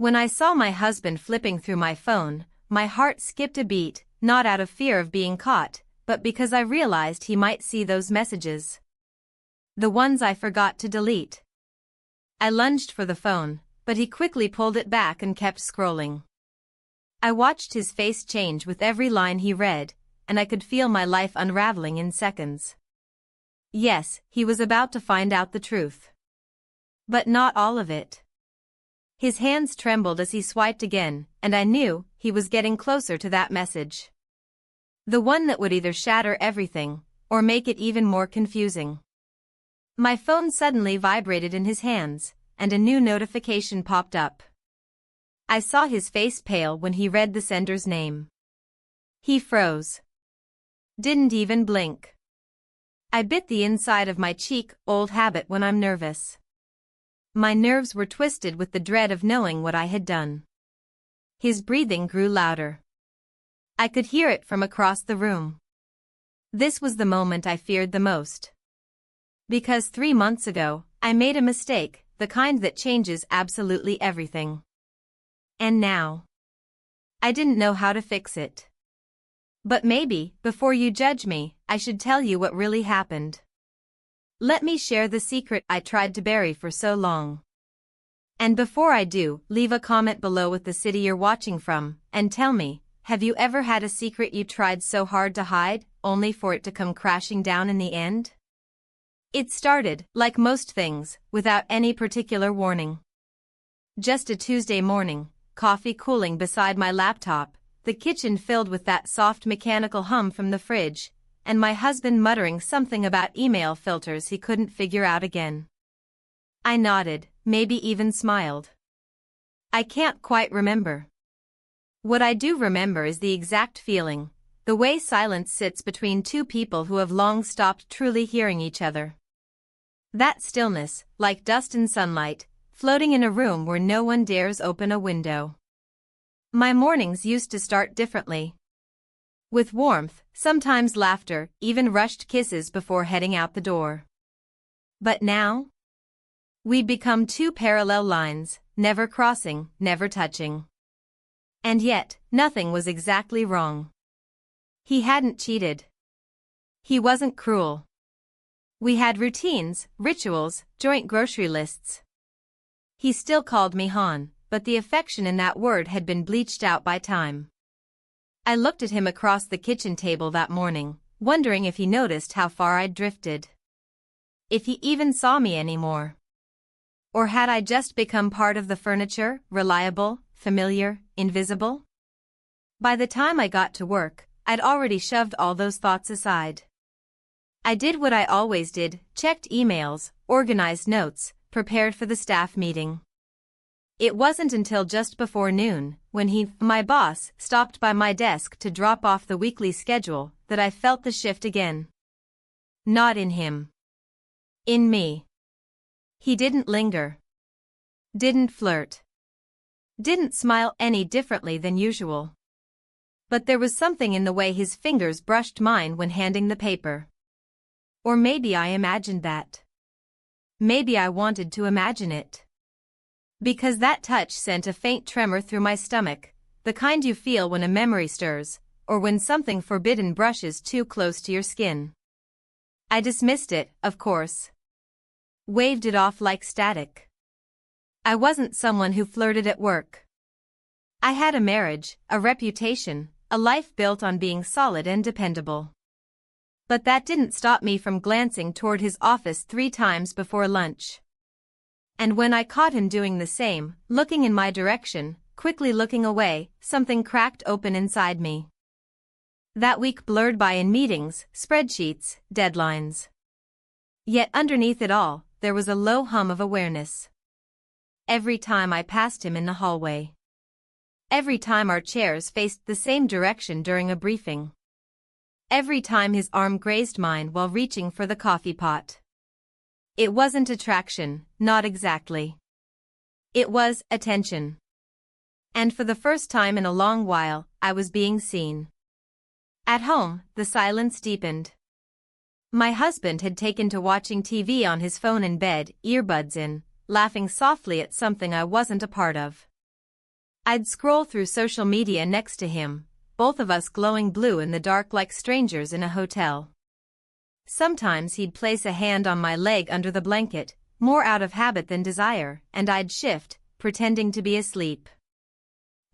When I saw my husband flipping through my phone, my heart skipped a beat, not out of fear of being caught, but because I realized he might see those messages. The ones I forgot to delete. I lunged for the phone, but he quickly pulled it back and kept scrolling. I watched his face change with every line he read, and I could feel my life unraveling in seconds. Yes, he was about to find out the truth. But not all of it. His hands trembled as he swiped again, and I knew he was getting closer to that message. The one that would either shatter everything, or make it even more confusing. My phone suddenly vibrated in his hands, and a new notification popped up. I saw his face pale when he read the sender's name. He froze. Didn't even blink. I bit the inside of my cheek, old habit when I'm nervous. My nerves were twisted with the dread of knowing what I had done. His breathing grew louder. I could hear it from across the room. This was the moment I feared the most. Because 3 months ago, I made a mistake, the kind that changes absolutely everything. And now, I didn't know how to fix it. But maybe, before you judge me, I should tell you what really happened. Let me share the secret I tried to bury for so long. And before I do, leave a comment below with the city you're watching from, and tell me, have you ever had a secret you tried so hard to hide, only for it to come crashing down in the end? It started, like most things, without any particular warning. Just a Tuesday morning, coffee cooling beside my laptop, the kitchen filled with that soft mechanical hum from the fridge, and my husband muttering something about email filters he couldn't figure out again. I nodded, maybe even smiled. I can't quite remember. What I do remember is the exact feeling, the way silence sits between two people who have long stopped truly hearing each other. That stillness, like dust in sunlight, floating in a room where no one dares open a window. My mornings used to start differently. With warmth, sometimes laughter, even rushed kisses before heading out the door. But now? We'd become two parallel lines, never crossing, never touching. And yet, nothing was exactly wrong. He hadn't cheated. He wasn't cruel. We had routines, rituals, joint grocery lists. He still called me Han, but the affection in that word had been bleached out by time. I looked at him across the kitchen table that morning, wondering if he noticed how far I'd drifted. If he even saw me anymore. Or had I just become part of the furniture, reliable, familiar, invisible? By the time I got to work, I'd already shoved all those thoughts aside. I did what I always did, checked emails, organized notes, prepared for the staff meeting. It wasn't until just before noon, when my boss, stopped by my desk to drop off the weekly schedule, that I felt the shift again. Not in him. In me. He didn't linger. Didn't flirt. Didn't smile any differently than usual. But there was something in the way his fingers brushed mine when handing the paper. Or maybe I imagined that. Maybe I wanted to imagine it. Because that touch sent a faint tremor through my stomach, the kind you feel when a memory stirs, or when something forbidden brushes too close to your skin. I dismissed it, of course. Waved it off like static. I wasn't someone who flirted at work. I had a marriage, a reputation, a life built on being solid and dependable. But that didn't stop me from glancing toward his office 3 times before lunch. And when I caught him doing the same, looking in my direction, quickly looking away, something cracked open inside me. That week blurred by in meetings, spreadsheets, deadlines. Yet underneath it all, there was a low hum of awareness. Every time I passed him in the hallway. Every time our chairs faced the same direction during a briefing. Every time his arm grazed mine while reaching for the coffee pot. It wasn't attraction, not exactly. It was attention. And for the first time in a long while, I was being seen. At home, the silence deepened. My husband had taken to watching TV on his phone in bed, earbuds in, laughing softly at something I wasn't a part of. I'd scroll through social media next to him, both of us glowing blue in the dark like strangers in a hotel. Sometimes he'd place a hand on my leg under the blanket, more out of habit than desire, and I'd shift, pretending to be asleep.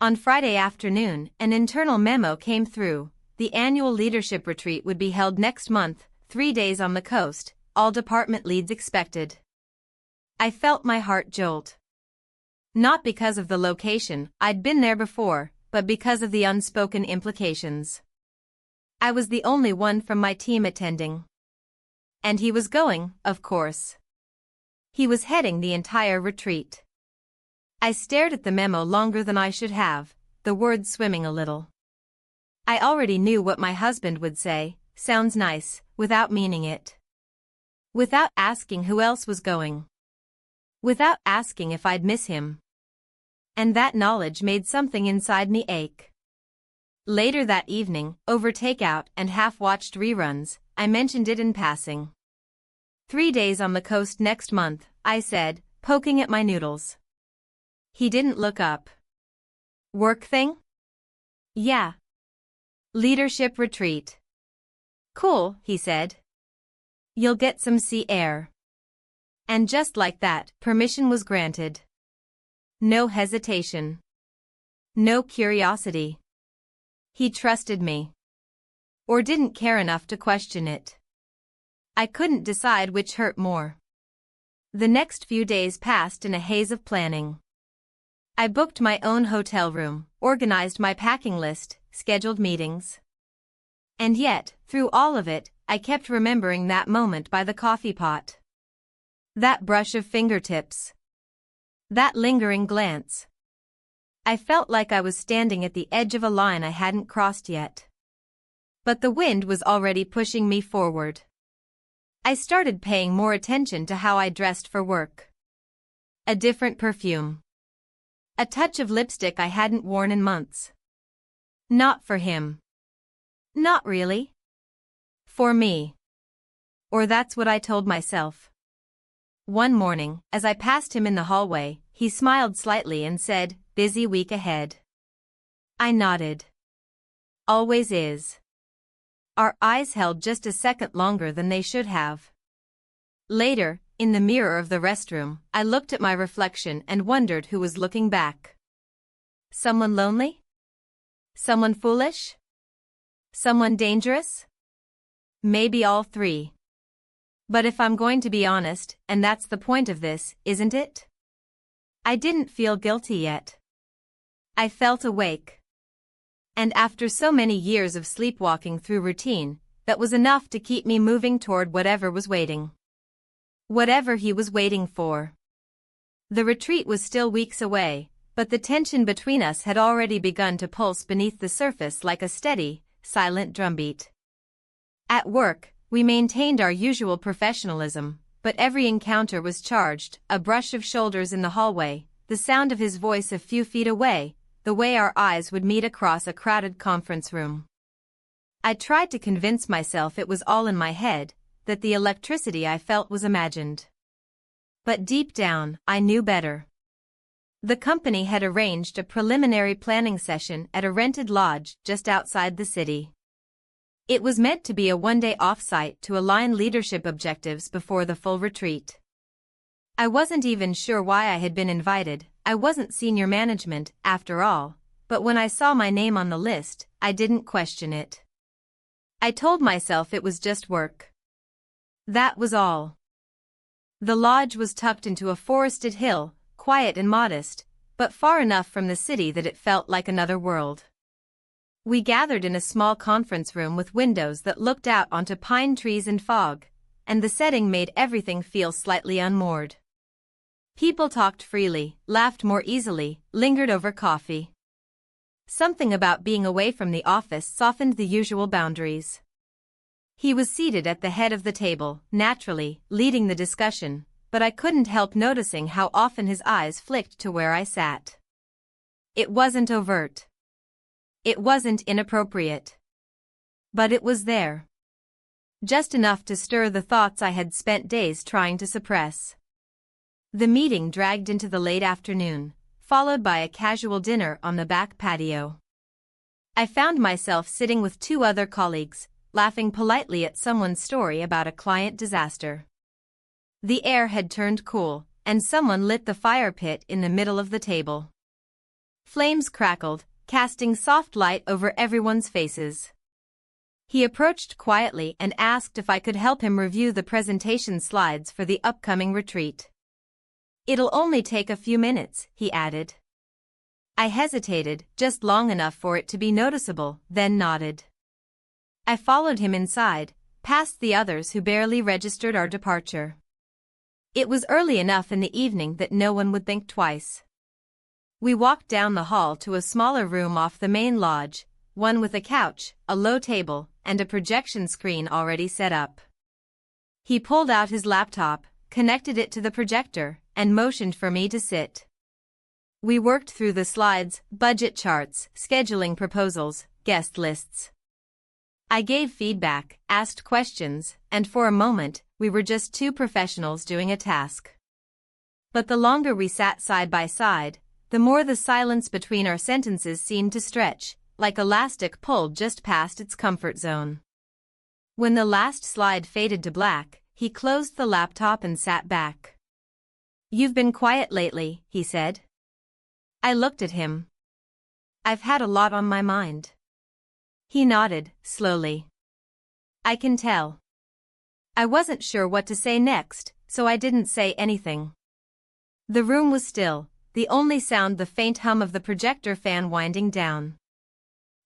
On Friday afternoon, an internal memo came through. The annual leadership retreat would be held next month, 3 days on the coast, all department leads expected. I felt my heart jolt. Not because of the location, I'd been there before, but because of the unspoken implications. I was the only one from my team attending. And he was going, of course. He was heading the entire retreat. I stared at the memo longer than I should have, the words swimming a little. I already knew what my husband would say, sounds nice, without meaning it. Without asking who else was going. Without asking if I'd miss him. And that knowledge made something inside me ache. Later that evening, over takeout and half-watched reruns, I mentioned it in passing. 3 days on the coast next month, I said, poking at my noodles. He didn't look up. Work thing? Yeah. Leadership retreat. Cool, he said. You'll get some sea air. And just like that, permission was granted. No hesitation. No curiosity. He trusted me. Or didn't care enough to question it. I couldn't decide which hurt more. The next few days passed in a haze of planning. I booked my own hotel room, organized my packing list, scheduled meetings. And yet, through all of it, I kept remembering that moment by the coffee pot. That brush of fingertips. That lingering glance. I felt like I was standing at the edge of a line I hadn't crossed yet. But the wind was already pushing me forward. I started paying more attention to how I dressed for work. A different perfume. A touch of lipstick I hadn't worn in months. Not for him. Not really. For me. Or that's what I told myself. One morning, as I passed him in the hallway, he smiled slightly and said, "Busy week ahead." I nodded. Always is. Our eyes held just a second longer than they should have. Later, in the mirror of the restroom, I looked at my reflection and wondered who was looking back. Someone lonely? Someone foolish? Someone dangerous? Maybe all three. But if I'm going to be honest, and that's the point of this, isn't it? I didn't feel guilty yet. I felt awake. And after so many years of sleepwalking through routine, that was enough to keep me moving toward whatever was waiting. Whatever he was waiting for. The retreat was still weeks away, but the tension between us had already begun to pulse beneath the surface like a steady, silent drumbeat. At work, we maintained our usual professionalism, but every encounter was charged, a brush of shoulders in the hallway, the sound of his voice a few feet away, the way our eyes would meet across a crowded conference room. I tried to convince myself it was all in my head, that the electricity I felt was imagined. But deep down, I knew better. The company had arranged a preliminary planning session at a rented lodge just outside the city. It was meant to be a one-day off-site to align leadership objectives before the full retreat. I wasn't even sure why I had been invited. I wasn't senior management, after all, but when I saw my name on the list, I didn't question it. I told myself it was just work. That was all. The lodge was tucked into a forested hill, quiet and modest, but far enough from the city that it felt like another world. We gathered in a small conference room with windows that looked out onto pine trees and fog, and the setting made everything feel slightly unmoored. People talked freely, laughed more easily, lingered over coffee. Something about being away from the office softened the usual boundaries. He was seated at the head of the table, naturally, leading the discussion, but I couldn't help noticing how often his eyes flicked to where I sat. It wasn't overt. It wasn't inappropriate. But it was there. Just enough to stir the thoughts I had spent days trying to suppress. The meeting dragged into the late afternoon, followed by a casual dinner on the back patio. I found myself sitting with two other colleagues, laughing politely at someone's story about a client disaster. The air had turned cool, and someone lit the fire pit in the middle of the table. Flames crackled, casting soft light over everyone's faces. He approached quietly and asked if I could help him review the presentation slides for the upcoming retreat. "It'll only take a few minutes," he added. I hesitated, just long enough for it to be noticeable, then nodded. I followed him inside, past the others who barely registered our departure. It was early enough in the evening that no one would think twice. We walked down the hall to a smaller room off the main lodge, one with a couch, a low table, and a projection screen already set up. He pulled out his laptop, connected it to the projector, and motioned for me to sit. We worked through the slides, budget charts, scheduling proposals, guest lists. I gave feedback, asked questions, and for a moment, we were just two professionals doing a task. But the longer we sat side by side, the more the silence between our sentences seemed to stretch, like elastic pulled just past its comfort zone. When the last slide faded to black, he closed the laptop and sat back. "You've been quiet lately," he said. I looked at him. "I've had a lot on my mind." He nodded, slowly. "I can tell." I wasn't sure what to say next, so I didn't say anything. The room was still, the only sound the faint hum of the projector fan winding down.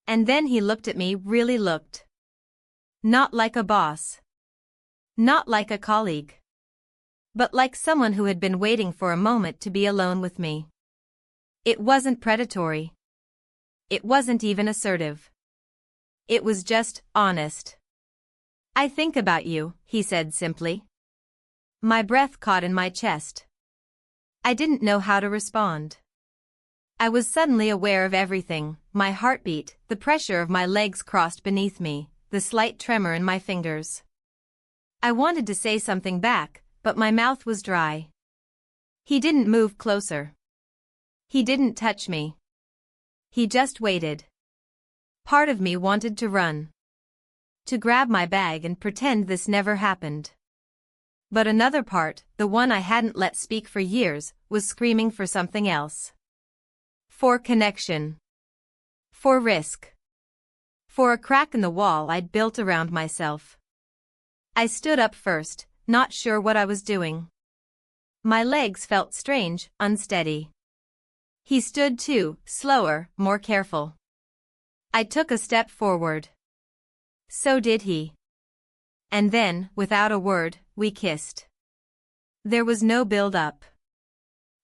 And then he looked at me, really looked. Not like a boss. Not like a colleague. But like someone who had been waiting for a moment to be alone with me. It wasn't predatory. It wasn't even assertive. It was just honest. "I think about you," he said simply. My breath caught in my chest. I didn't know how to respond. I was suddenly aware of everything, my heartbeat, the pressure of my legs crossed beneath me, the slight tremor in my fingers. I wanted to say something back, but my mouth was dry. He didn't move closer. He didn't touch me. He just waited. Part of me wanted to run. To grab my bag and pretend this never happened. But another part, the one I hadn't let speak for years, was screaming for something else. For connection. For risk. For a crack in the wall I'd built around myself. I stood up first, not sure what I was doing. My legs felt strange, unsteady. He stood too, slower, more careful. I took a step forward. So did he. And then, without a word, we kissed. There was no build-up.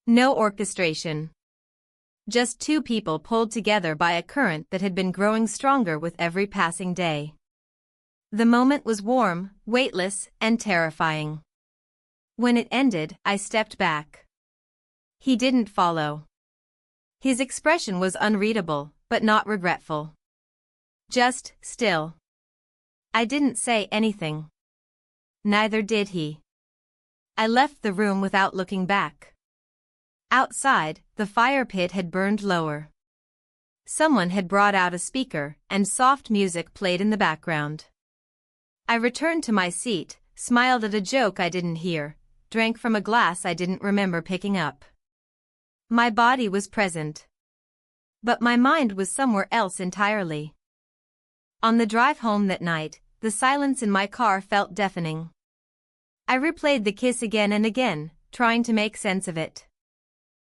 No orchestration. Just two people pulled together by a current that had been growing stronger with every passing day. The moment was warm, weightless, and terrifying. When it ended, I stepped back. He didn't follow. His expression was unreadable, but not regretful. Just still. I didn't say anything. Neither did he. I left the room without looking back. Outside, the fire pit had burned lower. Someone had brought out a speaker, and soft music played in the background. I returned to my seat, smiled at a joke I didn't hear, drank from a glass I didn't remember picking up. My body was present. But my mind was somewhere else entirely. On the drive home that night, the silence in my car felt deafening. I replayed the kiss again and again, trying to make sense of it.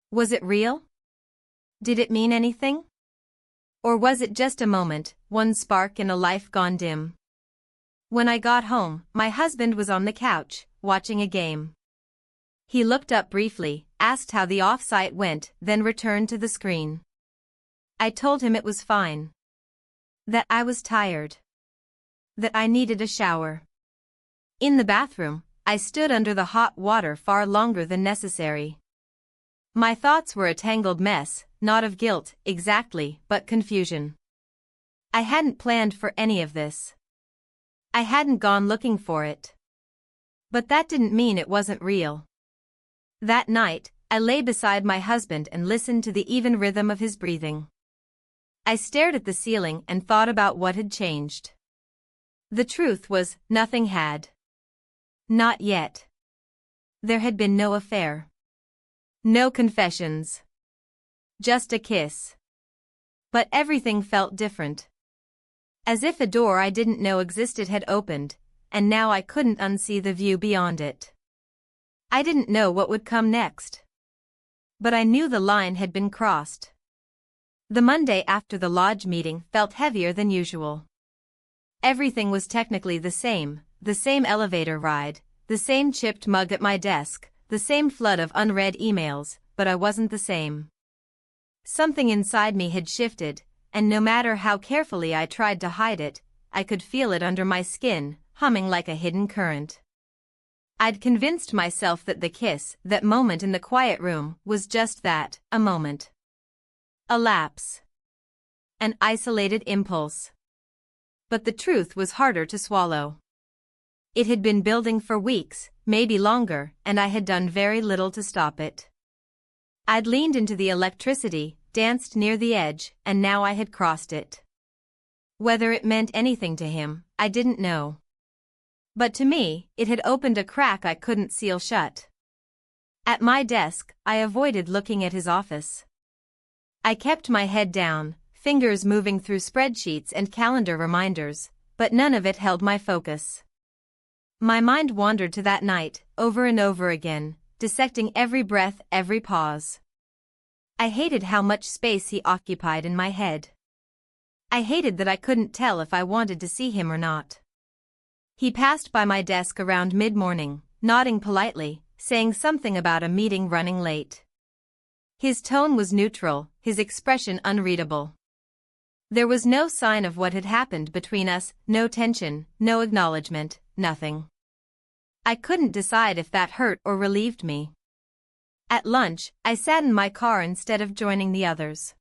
Was it real? Did it mean anything? Or was it just a moment, one spark in a life gone dim? When I got home, my husband was on the couch, watching a game. He looked up briefly, asked how the off-site went, then returned to the screen. I told him it was fine. That I was tired. That I needed a shower. In the bathroom, I stood under the hot water far longer than necessary. My thoughts were a tangled mess, not of guilt, exactly, but confusion. I hadn't planned for any of this. I hadn't gone looking for it. But that didn't mean it wasn't real. That night, I lay beside my husband and listened to the even rhythm of his breathing. I stared at the ceiling and thought about what had changed. The truth was, nothing had. Not yet. There had been no affair. No confessions. Just a kiss. But everything felt different. As if a door I didn't know existed had opened, and now I couldn't unsee the view beyond it. I didn't know what would come next. But I knew the line had been crossed. The Monday after the lodge meeting felt heavier than usual. Everything was technically the same elevator ride, the same chipped mug at my desk, the same flood of unread emails, but I wasn't the same. Something inside me had shifted, and no matter how carefully I tried to hide it, I could feel it under my skin, humming like a hidden current. I'd convinced myself that the kiss, that moment in the quiet room, was just that, a moment. A lapse. An isolated impulse. But the truth was harder to swallow. It had been building for weeks, maybe longer, and I had done very little to stop it. I'd leaned into the electricity, danced near the edge, and now I had crossed it. Whether it meant anything to him, I didn't know. But to me, it had opened a crack I couldn't seal shut. At my desk, I avoided looking at his office. I kept my head down, fingers moving through spreadsheets and calendar reminders, but none of it held my focus. My mind wandered to that night, over and over again, dissecting every breath, every pause. I hated how much space he occupied in my head. I hated that I couldn't tell if I wanted to see him or not. He passed by my desk around mid-morning, nodding politely, saying something about a meeting running late. His tone was neutral, his expression unreadable. There was no sign of what had happened between us, no tension, no acknowledgement, nothing. I couldn't decide if that hurt or relieved me. At lunch, I sat in my car instead of joining the others.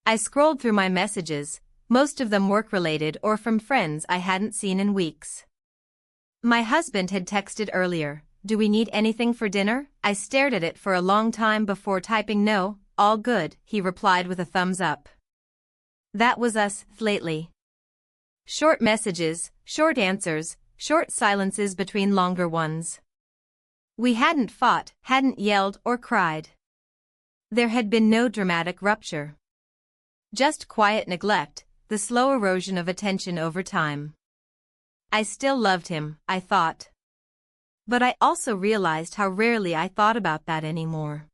I scrolled through my messages, most of them work-related or from friends I hadn't seen in weeks. My husband had texted earlier, "Do we need anything for dinner?" I stared at it for a long time before typing "No, all good," he replied with a thumbs up. That was us, lately. Short messages, short answers, short silences between longer ones. We hadn't fought, hadn't yelled or cried. There had been no dramatic rupture. Just quiet neglect, the slow erosion of attention over time. I still loved him, I thought. But I also realized how rarely I thought about that anymore.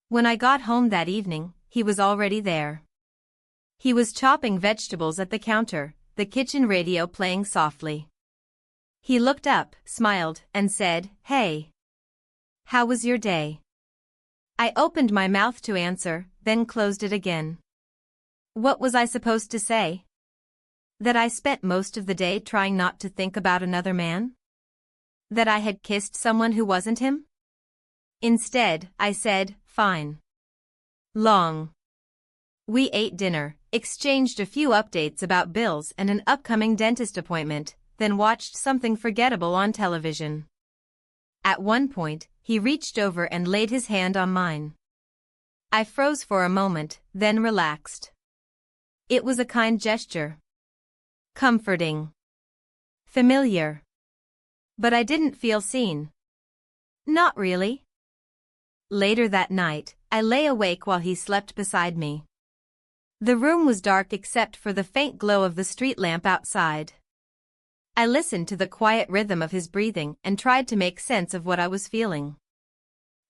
When I got home that evening, he was already there. He was chopping vegetables at the counter, the kitchen radio playing softly. He looked up, smiled, and said, "Hey. How was your day?" I opened my mouth to answer, then closed it again. What was I supposed to say? That I spent most of the day trying not to think about another man? That I had kissed someone who wasn't him? Instead, I said, "Fine." Long. We ate dinner, exchanged a few updates about bills and an upcoming dentist appointment, then watched something forgettable on television. At one point, he reached over and laid his hand on mine. I froze for a moment, then relaxed. It was a kind gesture. Comforting. Familiar. But I didn't feel seen. Not really. Later that night, I lay awake while he slept beside me. The room was dark except for the faint glow of the street lamp outside. I listened to the quiet rhythm of his breathing and tried to make sense of what I was feeling.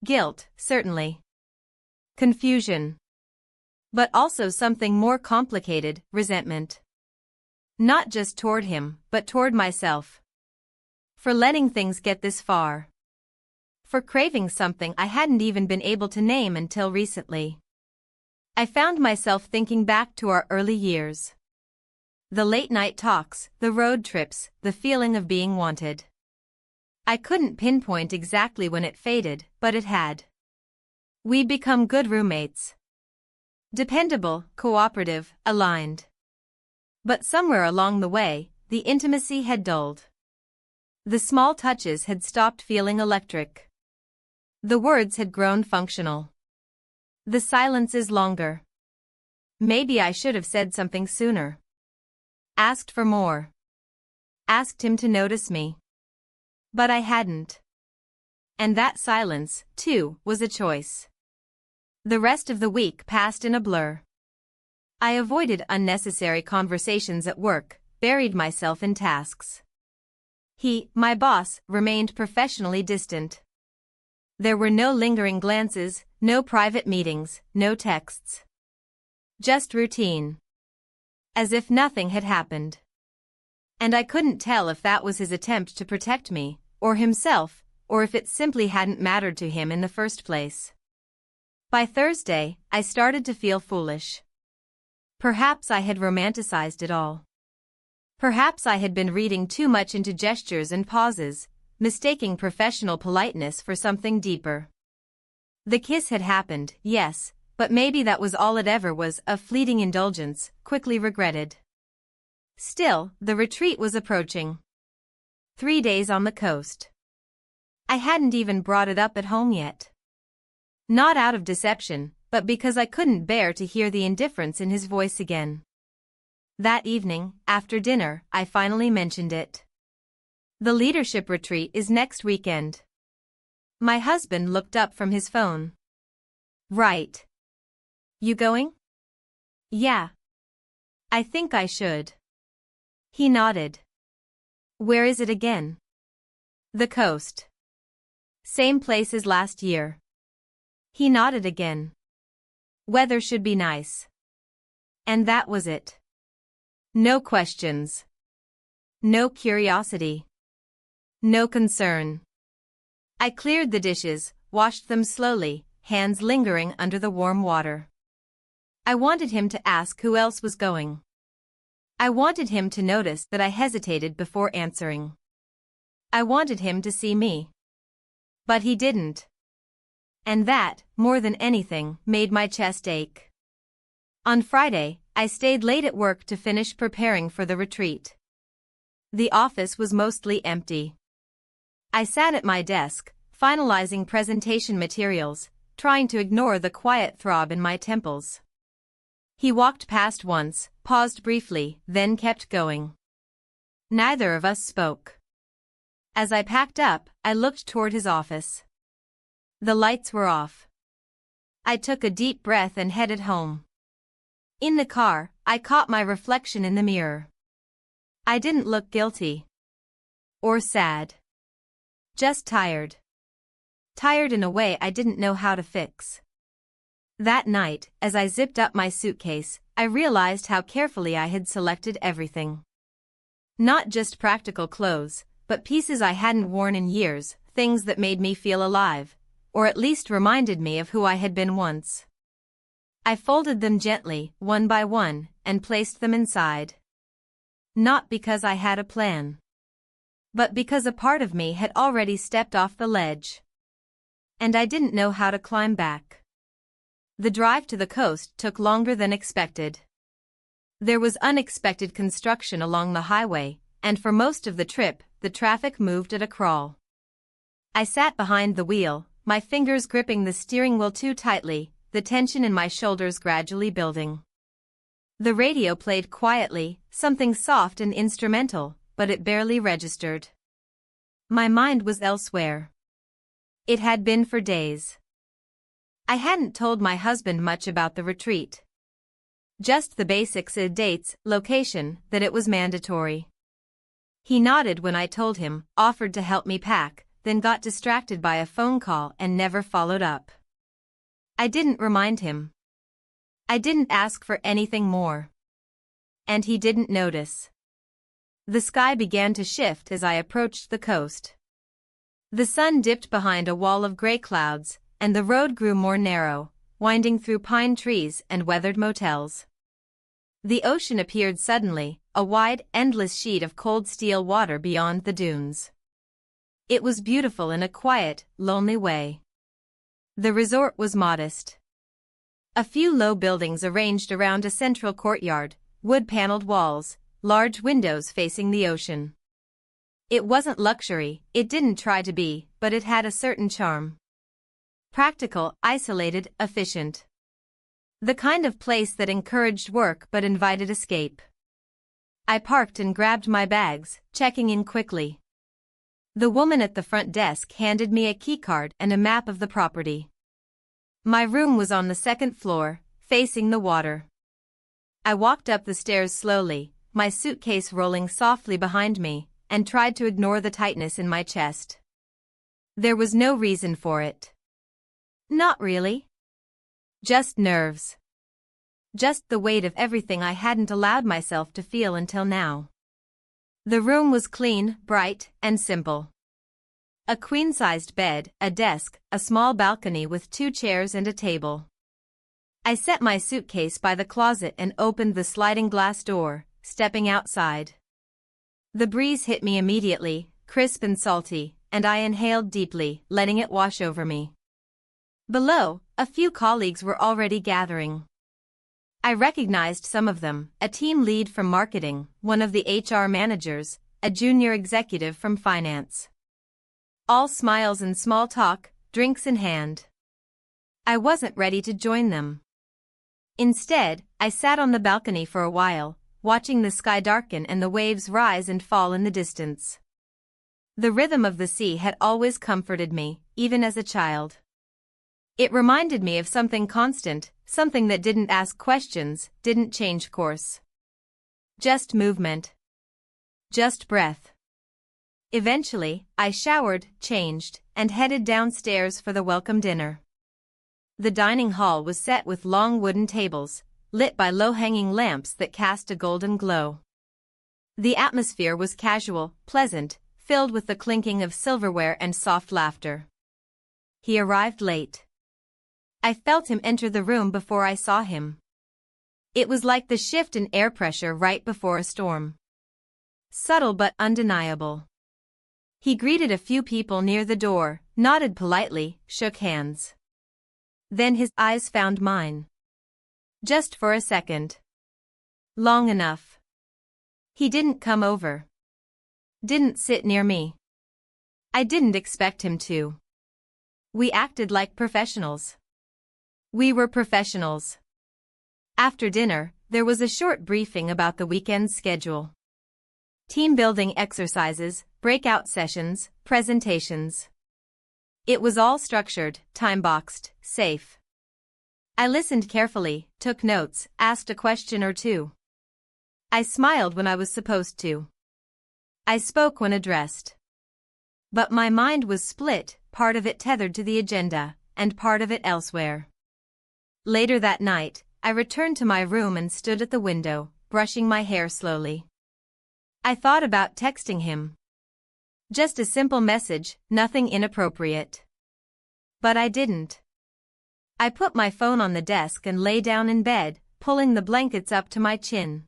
Guilt, certainly. Confusion. But also something more complicated, resentment. Not just toward him, but toward myself. For letting things get this far. For craving something I hadn't even been able to name until recently. I found myself thinking back to our early years. The late-night talks, the road trips, the feeling of being wanted. I couldn't pinpoint exactly when it faded, but it had. We'd become good roommates. Dependable, cooperative, aligned. But somewhere along the way, the intimacy had dulled. The small touches had stopped feeling electric. The words had grown functional. The silence is longer. Maybe I should have said something sooner. Asked for more. Asked him to notice me. But I hadn't. And that silence, too, was a choice. The rest of the week passed in a blur. I avoided unnecessary conversations at work, buried myself in tasks. He, my boss, remained professionally distant. There were no lingering glances, no private meetings, no texts. Just routine. As if nothing had happened. And I couldn't tell if that was his attempt to protect me, or himself, or if it simply hadn't mattered to him in the first place. By Thursday, I started to feel foolish. Perhaps I had romanticized it all. Perhaps I had been reading too much into gestures and pauses, mistaking professional politeness for something deeper. The kiss had happened, yes, but maybe that was all it ever was, a fleeting indulgence, quickly regretted. Still, the retreat was approaching. 3 days on the coast. I hadn't even brought it up at home yet. Not out of deception, but because I couldn't bear to hear the indifference in his voice again. That evening, after dinner, I finally mentioned it. The leadership retreat is next weekend. My husband looked up from his phone. Right. You going? Yeah. I think I should. He nodded. Where is it again? The coast. Same place as last year. He nodded again. Weather should be nice. And that was it. No questions. No curiosity. No concern. I cleared the dishes, washed them slowly, hands lingering under the warm water. I wanted him to ask who else was going. I wanted him to notice that I hesitated before answering. I wanted him to see me. But he didn't. And that, more than anything, made my chest ache. On Friday, I stayed late at work to finish preparing for the retreat. The office was mostly empty. I sat at my desk, finalizing presentation materials, trying to ignore the quiet throb in my temples. He walked past once, paused briefly, then kept going. Neither of us spoke. As I packed up, I looked toward his office. The lights were off. I took a deep breath and headed home. In the car, I caught my reflection in the mirror. I didn't look guilty. Or sad. Just tired. Tired in a way I didn't know how to fix. That night, as I zipped up my suitcase, I realized how carefully I had selected everything. Not just practical clothes, but pieces I hadn't worn in years, things that made me feel alive, or at least reminded me of who I had been once. I folded them gently, one by one, and placed them inside. Not because I had a plan. But because a part of me had already stepped off the ledge. And I didn't know how to climb back. The drive to the coast took longer than expected. There was unexpected construction along the highway, and for most of the trip, the traffic moved at a crawl. I sat behind the wheel, my fingers gripping the steering wheel too tightly, the tension in my shoulders gradually building. The radio played quietly, something soft and instrumental, but it barely registered. My mind was elsewhere. It had been for days. I hadn't told my husband much about the retreat. Just the basics: dates, location, that it was mandatory. He nodded when I told him, offered to help me pack, then got distracted by a phone call and never followed up. I didn't remind him. I didn't ask for anything more. And he didn't notice. The sky began to shift as I approached the coast. The sun dipped behind a wall of gray clouds, and the road grew more narrow, winding through pine trees and weathered motels. The ocean appeared suddenly, a wide, endless sheet of cold steel water beyond the dunes. It was beautiful in a quiet, lonely way. The resort was modest. A few low buildings arranged around a central courtyard, wood-paneled walls, large windows facing the ocean. It wasn't luxury, it didn't try to be, but it had a certain charm. Practical, isolated, efficient. The kind of place that encouraged work but invited escape. I parked and grabbed my bags, checking in quickly. The woman at the front desk handed me a keycard and a map of the property. My room was on the second floor, facing the water. I walked up the stairs slowly, my suitcase rolling softly behind me, and tried to ignore the tightness in my chest. There was no reason for it. Not really. Just nerves. Just the weight of everything I hadn't allowed myself to feel until now. The room was clean, bright, and simple. A queen-sized bed, a desk, a small balcony with 2 chairs and a table. I set my suitcase by the closet and opened the sliding glass door, stepping outside. The breeze hit me immediately, crisp and salty, and I inhaled deeply, letting it wash over me. Below, a few colleagues were already gathering. I recognized some of them, a team lead from marketing, one of the HR managers, a junior executive from finance. All smiles and small talk, drinks in hand. I wasn't ready to join them. Instead, I sat on the balcony for a while, watching the sky darken and the waves rise and fall in the distance. The rhythm of the sea had always comforted me, even as a child. It reminded me of something constant, something that didn't ask questions, didn't change course. Just movement. Just breath. Eventually, I showered, changed, and headed downstairs for the welcome dinner. The dining hall was set with long wooden tables, lit by low-hanging lamps that cast a golden glow. The atmosphere was casual, pleasant, filled with the clinking of silverware and soft laughter. He arrived late. I felt him enter the room before I saw him. It was like the shift in air pressure right before a storm. Subtle but undeniable. He greeted a few people near the door, nodded politely, shook hands. Then his eyes found mine. Just for a second. Long enough. He didn't come over. Didn't sit near me. I didn't expect him to. We acted like professionals. We were professionals. After dinner, there was a short briefing about the weekend's schedule. Team-building exercises, breakout sessions, presentations. It was all structured, time-boxed, safe. I listened carefully, took notes, asked a question or two. I smiled when I was supposed to. I spoke when addressed. But my mind was split, part of it tethered to the agenda, and part of it elsewhere. Later that night, I returned to my room and stood at the window, brushing my hair slowly. I thought about texting him. Just a simple message, nothing inappropriate. But I didn't. I put my phone on the desk and lay down in bed, pulling the blankets up to my chin.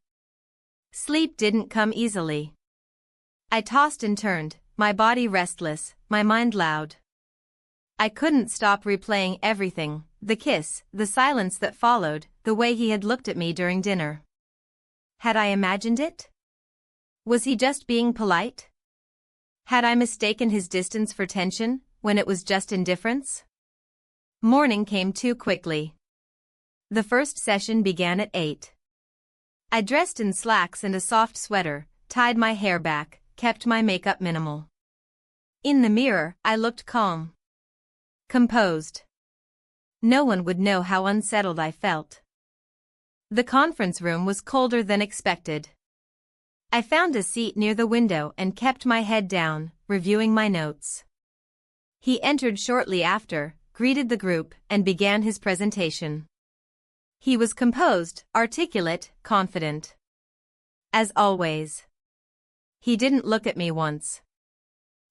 Sleep didn't come easily. I tossed and turned, my body restless, my mind loud. I couldn't stop replaying everything, the kiss, the silence that followed, the way he had looked at me during dinner. Had I imagined it? Was he just being polite? Had I mistaken his distance for tension, when it was just indifference? Morning came too quickly. The first session began at 8. I dressed in slacks and a soft sweater, tied my hair back, kept my makeup minimal. In the mirror, I looked calm. Composed. No one would know how unsettled I felt. The conference room was colder than expected. I found a seat near the window and kept my head down, reviewing my notes. He entered shortly after, greeted the group, and began his presentation. He was composed, articulate, confident. As always. He didn't look at me once.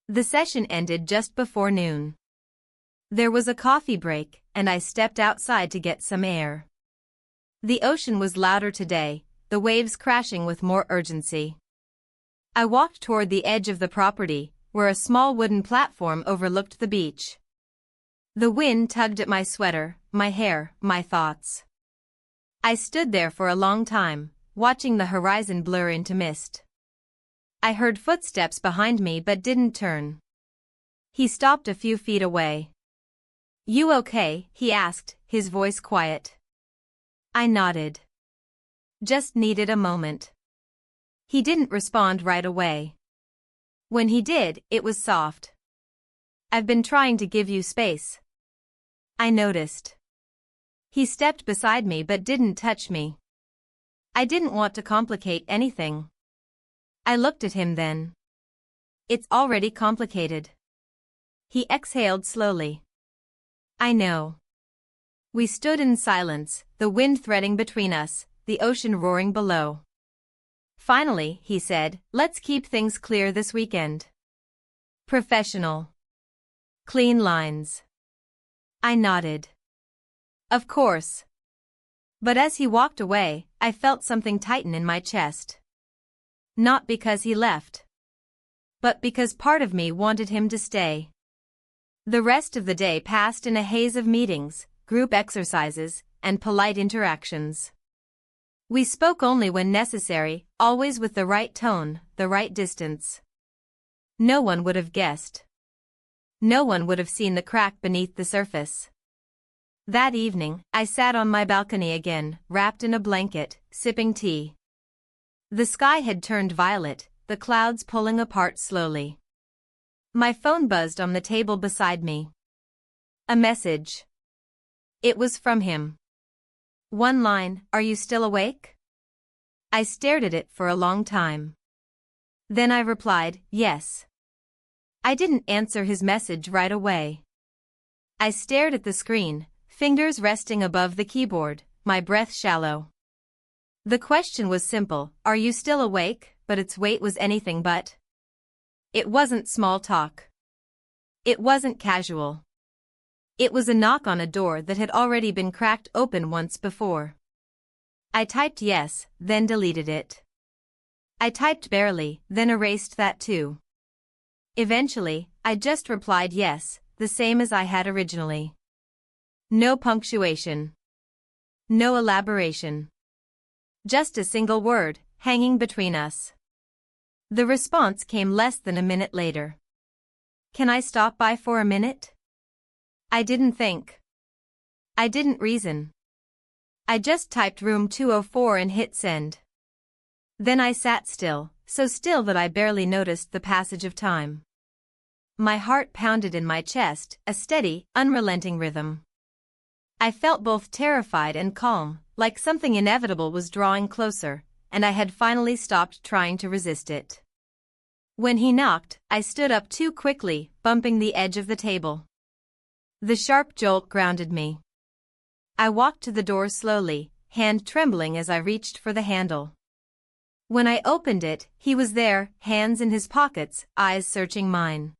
The session ended just before noon. There was a coffee break, and I stepped outside to get some air. The ocean was louder today, the waves crashing with more urgency. I walked toward the edge of the property, where a small wooden platform overlooked the beach. The wind tugged at my sweater, my hair, my thoughts. I stood there for a long time, watching the horizon blur into mist. I heard footsteps behind me but didn't turn. He stopped a few feet away. You okay? He asked, his voice quiet. I nodded. Just needed a moment. He didn't respond right away. When he did, it was soft. I've been trying to give you space. I noticed. He stepped beside me but didn't touch me. I didn't want to complicate anything. I looked at him then. It's already complicated. He exhaled slowly. I know. We stood in silence, the wind threading between us, the ocean roaring below. Finally, he said, let's keep things clear this weekend. Professional. Clean lines. I nodded. Of course. But as he walked away, I felt something tighten in my chest. Not because he left. But because part of me wanted him to stay. The rest of the day passed in a haze of meetings, group exercises, and polite interactions. We spoke only when necessary, always with the right tone, the right distance. No one would have guessed. No one would have seen the crack beneath the surface. That evening, I sat on my balcony again, wrapped in a blanket, sipping tea. The sky had turned violet, the clouds pulling apart slowly. My phone buzzed on the table beside me. A message. It was from him. One line, "Are you still awake?" I stared at it for a long time. Then I replied, yes. I didn't answer his message right away. I stared at the screen, fingers resting above the keyboard, my breath shallow. The question was simple, are you still awake, but its weight was anything but. It wasn't small talk. It wasn't casual. It was a knock on a door that had already been cracked open once before. I typed yes, then deleted it. I typed barely, then erased that too. Eventually, I just replied yes, the same as I had originally. No punctuation. No elaboration. Just a single word, hanging between us. The response came less than a minute later. Can I stop by for a minute? I didn't think. I didn't reason. I just typed room 204 and hit send. Then I sat still, so still that I barely noticed the passage of time. My heart pounded in my chest, a steady, unrelenting rhythm. I felt both terrified and calm, like something inevitable was drawing closer, and I had finally stopped trying to resist it. When he knocked, I stood up too quickly, bumping the edge of the table. The sharp jolt grounded me. I walked to the door slowly, hand trembling as I reached for the handle. When I opened it, he was there, hands in his pockets, eyes searching mine.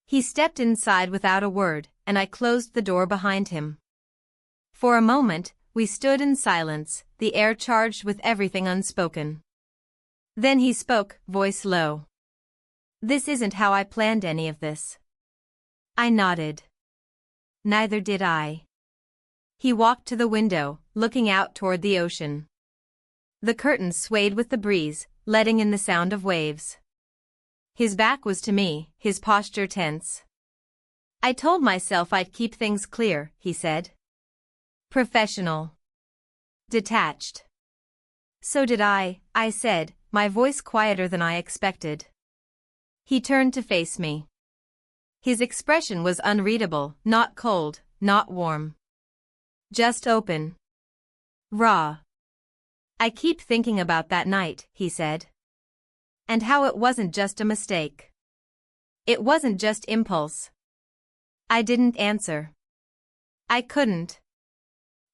He stepped inside without a word, and I closed the door behind him. For a moment, we stood in silence, the air charged with everything unspoken. Then he spoke, voice low. This isn't how I planned any of this. I nodded. Neither did I. He walked to the window, looking out toward the ocean. The curtains swayed with the breeze, letting in the sound of waves. His back was to me, his posture tense. I told myself I'd keep things clear, he said. Professional. Detached. So did I said, my voice quieter than I expected. He turned to face me. His expression was unreadable, not cold, not warm. Just open. Raw. I keep thinking about that night, he said. And how it wasn't just a mistake. It wasn't just impulse. I didn't answer. I couldn't.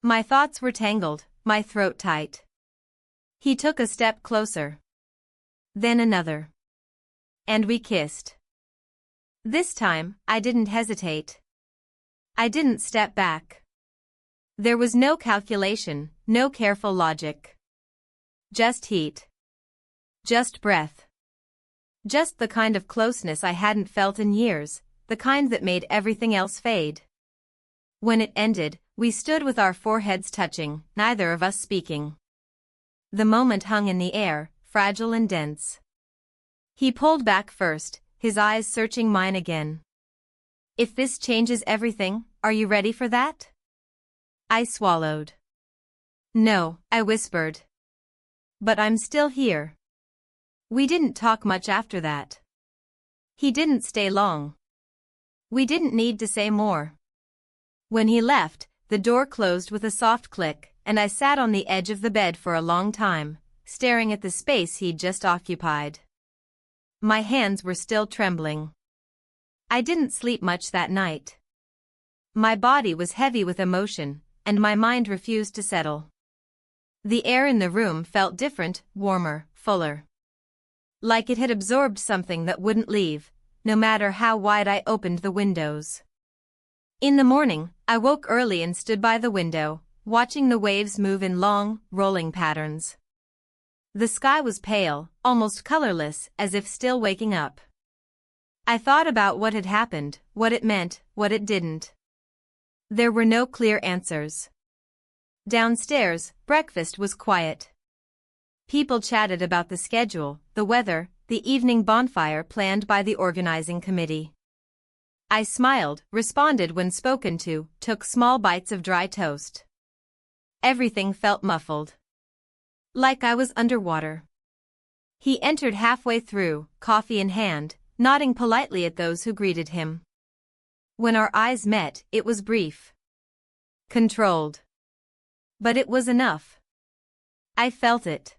My thoughts were tangled, my throat tight. He took a step closer. Then another. And we kissed. This time, I didn't hesitate. I didn't step back. There was no calculation, no careful logic. Just heat. Just breath. Just the kind of closeness I hadn't felt in years, the kind that made everything else fade. When it ended, we stood with our foreheads touching, neither of us speaking. The moment hung in the air, fragile and dense. He pulled back first, his eyes searching mine again. If this changes everything, are you ready for that? I swallowed. No, I whispered. But I'm still here. We didn't talk much after that. He didn't stay long. We didn't need to say more. When he left, the door closed with a soft click, and I sat on the edge of the bed for a long time, staring at the space he'd just occupied. My hands were still trembling. I didn't sleep much that night. My body was heavy with emotion, and my mind refused to settle. The air in the room felt different, warmer, fuller. Like it had absorbed something that wouldn't leave, no matter how wide I opened the windows. In the morning, I woke early and stood by the window, watching the waves move in long, rolling patterns. The sky was pale, almost colorless, as if still waking up. I thought about what had happened, what it meant, what it didn't. There were no clear answers. Downstairs, breakfast was quiet. People chatted about the schedule, the weather, the evening bonfire planned by the organizing committee. I smiled, responded when spoken to, took small bites of dry toast. Everything felt muffled. Like I was underwater. He entered halfway through, coffee in hand, nodding politely at those who greeted him. When our eyes met, it was brief. Controlled. But it was enough. I felt it.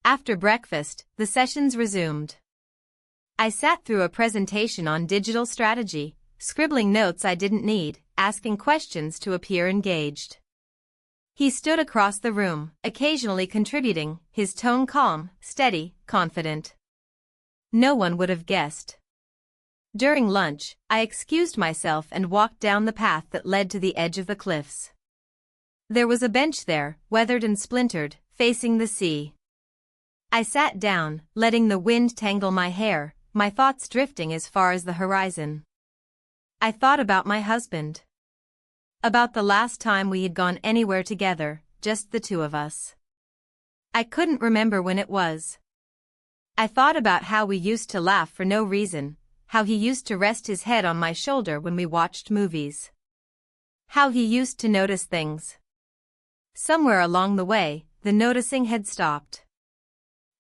After breakfast, the sessions resumed. I sat through a presentation on digital strategy, scribbling notes I didn't need, asking questions to appear engaged. He stood across the room, occasionally contributing, his tone calm, steady, confident. No one would have guessed. During lunch, I excused myself and walked down the path that led to the edge of the cliffs. There was a bench there, weathered and splintered, facing the sea. I sat down, letting the wind tangle my hair, my thoughts drifting as far as the horizon. I thought about my husband. About the last time we had gone anywhere together, just the two of us. I couldn't remember when it was. I thought about how we used to laugh for no reason, how he used to rest his head on my shoulder when we watched movies. How he used to notice things. Somewhere along the way, the noticing had stopped.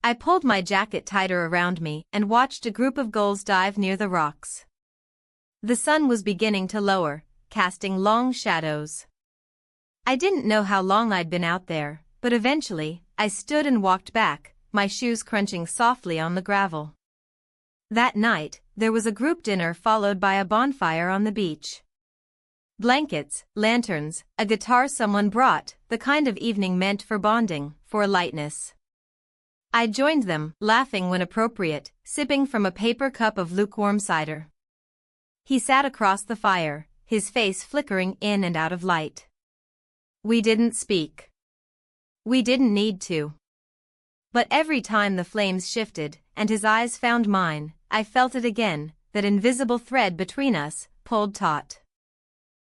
I pulled my jacket tighter around me and watched a group of gulls dive near the rocks. The sun was beginning to lower, casting long shadows. I didn't know how long I'd been out there, but eventually, I stood and walked back, my shoes crunching softly on the gravel. That night, there was a group dinner followed by a bonfire on the beach. Blankets, lanterns, a guitar someone brought, the kind of evening meant for bonding, for lightness. I joined them, laughing when appropriate, sipping from a paper cup of lukewarm cider. He sat across the fire, his face flickering in and out of light. We didn't speak. We didn't need to. But every time the flames shifted, and his eyes found mine, I felt it again, that invisible thread between us, pulled taut.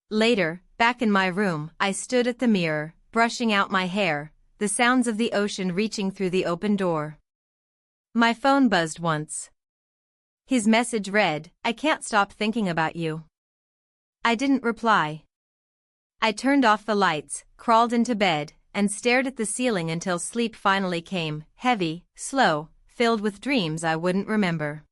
Later, back in my room, I stood at the mirror, brushing out my hair, the sounds of the ocean reaching through the open door. My phone buzzed once. His message read, "I can't stop thinking about you." I didn't reply. I turned off the lights, crawled into bed, and stared at the ceiling until sleep finally came, heavy, slow, filled with dreams I wouldn't remember.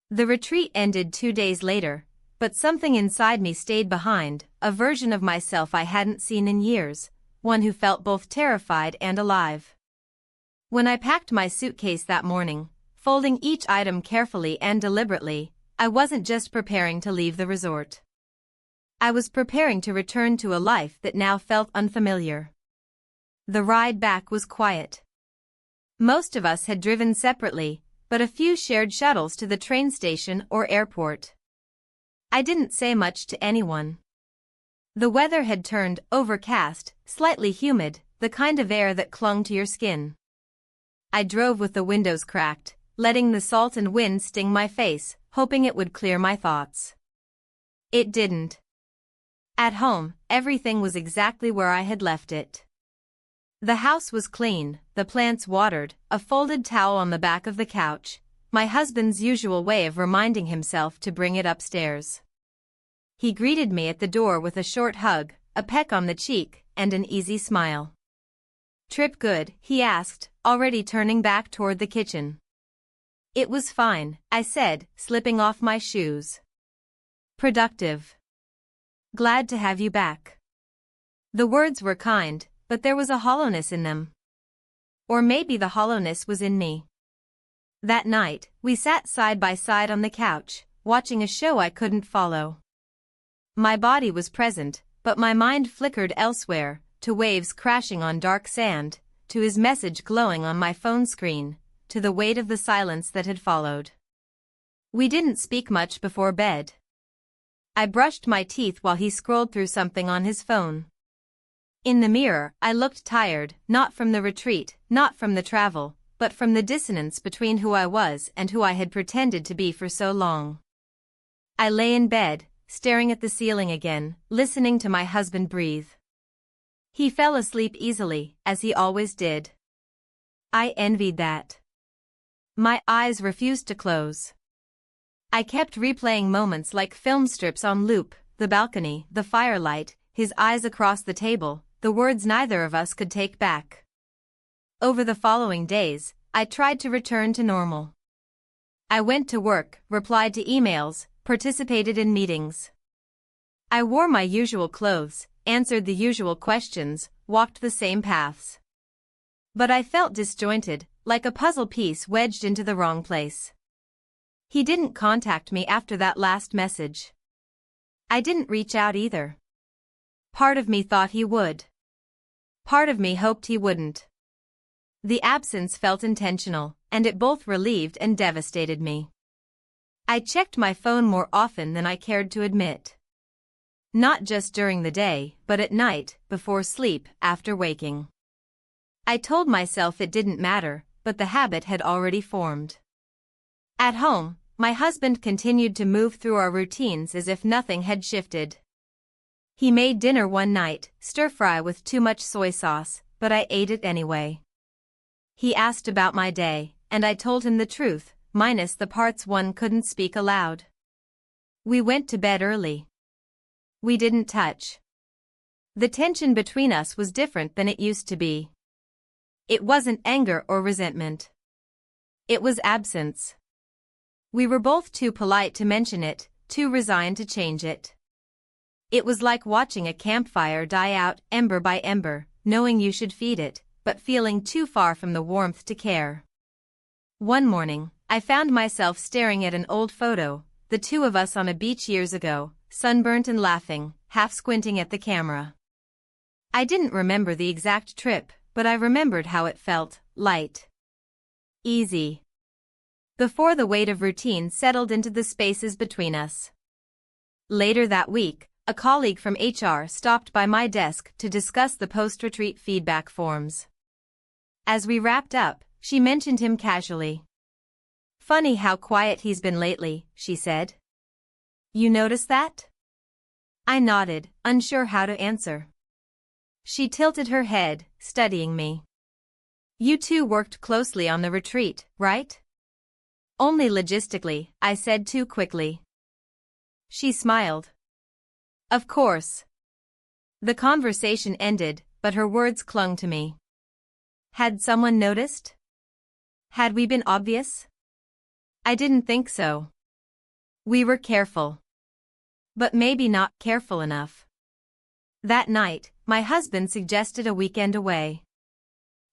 The retreat ended 2 days later, but something inside me stayed behind, a version of myself I hadn't seen in years, one who felt both terrified and alive. When I packed my suitcase that morning, folding each item carefully and deliberately, I wasn't just preparing to leave the resort. I was preparing to return to a life that now felt unfamiliar. The ride back was quiet. Most of us had driven separately, but a few shared shuttles to the train station or airport. I didn't say much to anyone. The weather had turned overcast, slightly humid, the kind of air that clung to your skin. I drove with the windows cracked, letting the salt and wind sting my face, hoping it would clear my thoughts. It didn't. At home, everything was exactly where I had left it. The house was clean, the plants watered, a folded towel on the back of the couch, my husband's usual way of reminding himself to bring it upstairs. He greeted me at the door with a short hug, a peck on the cheek, and an easy smile. "Trip good?" he asked, already turning back toward the kitchen. "It was fine," I said, slipping off my shoes. "Productive. Glad to have you back." The words were kind, but there was a hollowness in them. Or maybe the hollowness was in me. That night, we sat side by side on the couch, watching a show I couldn't follow. My body was present, but my mind flickered elsewhere, to waves crashing on dark sand, to his message glowing on my phone screen, to the weight of the silence that had followed. We didn't speak much before bed. I brushed my teeth while he scrolled through something on his phone. In the mirror, I looked tired, not from the retreat, not from the travel, but from the dissonance between who I was and who I had pretended to be for so long. I lay in bed, staring at the ceiling again, listening to my husband breathe. He fell asleep easily, as he always did. I envied that. My eyes refused to close. I kept replaying moments like film strips on loop, the balcony, the firelight, his eyes across the table, the words neither of us could take back. Over the following days, I tried to return to normal. I went to work, replied to emails, participated in meetings. I wore my usual clothes, answered the usual questions, walked the same paths. But I felt disjointed, like a puzzle piece wedged into the wrong place. He didn't contact me after that last message. I didn't reach out either. Part of me thought he would. Part of me hoped he wouldn't. The absence felt intentional, and it both relieved and devastated me. I checked my phone more often than I cared to admit. Not just during the day, but at night, before sleep, after waking. I told myself it didn't matter, but the habit had already formed. At home, my husband continued to move through our routines as if nothing had shifted. He made dinner one night, stir-fry with too much soy sauce, but I ate it anyway. He asked about my day, and I told him the truth, minus the parts one couldn't speak aloud. We went to bed early. We didn't touch. The tension between us was different than it used to be. It wasn't anger or resentment. It was absence. We were both too polite to mention it, too resigned to change it. It was like watching a campfire die out ember by ember, knowing you should feed it, but feeling too far from the warmth to care. One morning, I found myself staring at an old photo, the two of us on a beach years ago, sunburnt and laughing, half squinting at the camera. I didn't remember the exact trip, but I remembered how it felt, light. Easy. Before the weight of routine settled into the spaces between us. Later that week, a colleague from HR stopped by my desk to discuss the post-retreat feedback forms. As we wrapped up, she mentioned him casually. "Funny how quiet he's been lately," she said. "You notice that?" I nodded, unsure how to answer. She tilted her head, studying me. "You two worked closely on the retreat, right?" "Only logistically," I said too quickly. She smiled. "Of course." The conversation ended, but her words clung to me. Had someone noticed? Had we been obvious? I didn't think so. We were careful. But maybe not careful enough. That night, my husband suggested a weekend away.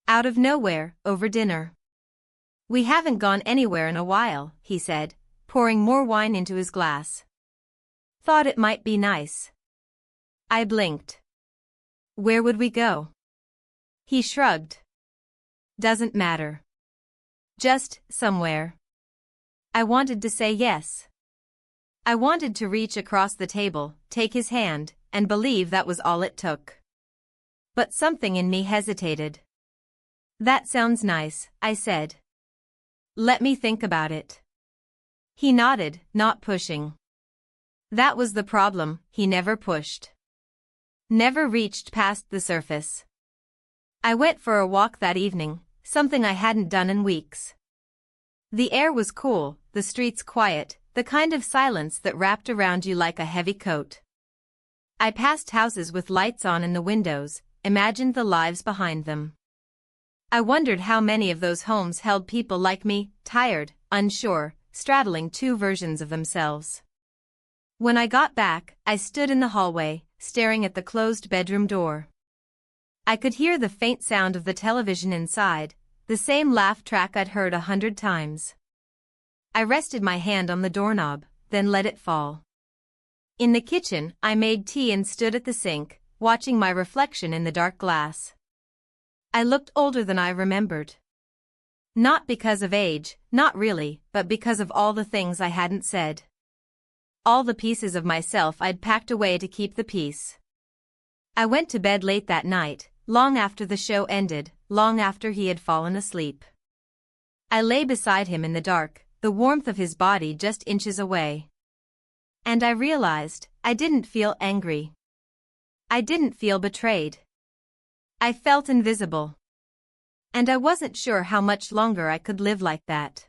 Out of nowhere, over dinner. "We haven't gone anywhere in a while," he said, pouring more wine into his glass. "Thought it might be nice." I blinked. "Where would we go?" He shrugged. "Doesn't matter. Just somewhere." I wanted to say yes. I wanted to reach across the table, take his hand, and believe that was all it took. But something in me hesitated. "That sounds nice," I said. "Let me think about it." He nodded, not pushing. That was the problem, he never pushed. Never reached past the surface. I went for a walk that evening, something I hadn't done in weeks. The air was cool, the the streets quiet, the kind of silence that wrapped around you like a heavy coat. I passed houses with lights on in the windows, imagined the lives behind them. I wondered how many of those homes held people like me, tired, unsure, straddling two versions of themselves. When I got back, I stood in the hallway, staring at the closed bedroom door. I could hear the faint sound of the television inside, the same laugh track I'd heard 100 times. I rested my hand on the doorknob, then let it fall. In the kitchen, I made tea and stood at the sink, watching my reflection in the dark glass. I looked older than I remembered. Not because of age, not really, but because of all the things I hadn't said. All the pieces of myself I'd packed away to keep the peace. I went to bed late that night, long after the show ended, long after he had fallen asleep. I lay beside him in the dark, the warmth of his body just inches away. And I realized, I didn't feel angry. I didn't feel betrayed. I felt invisible. And I wasn't sure how much longer I could live like that.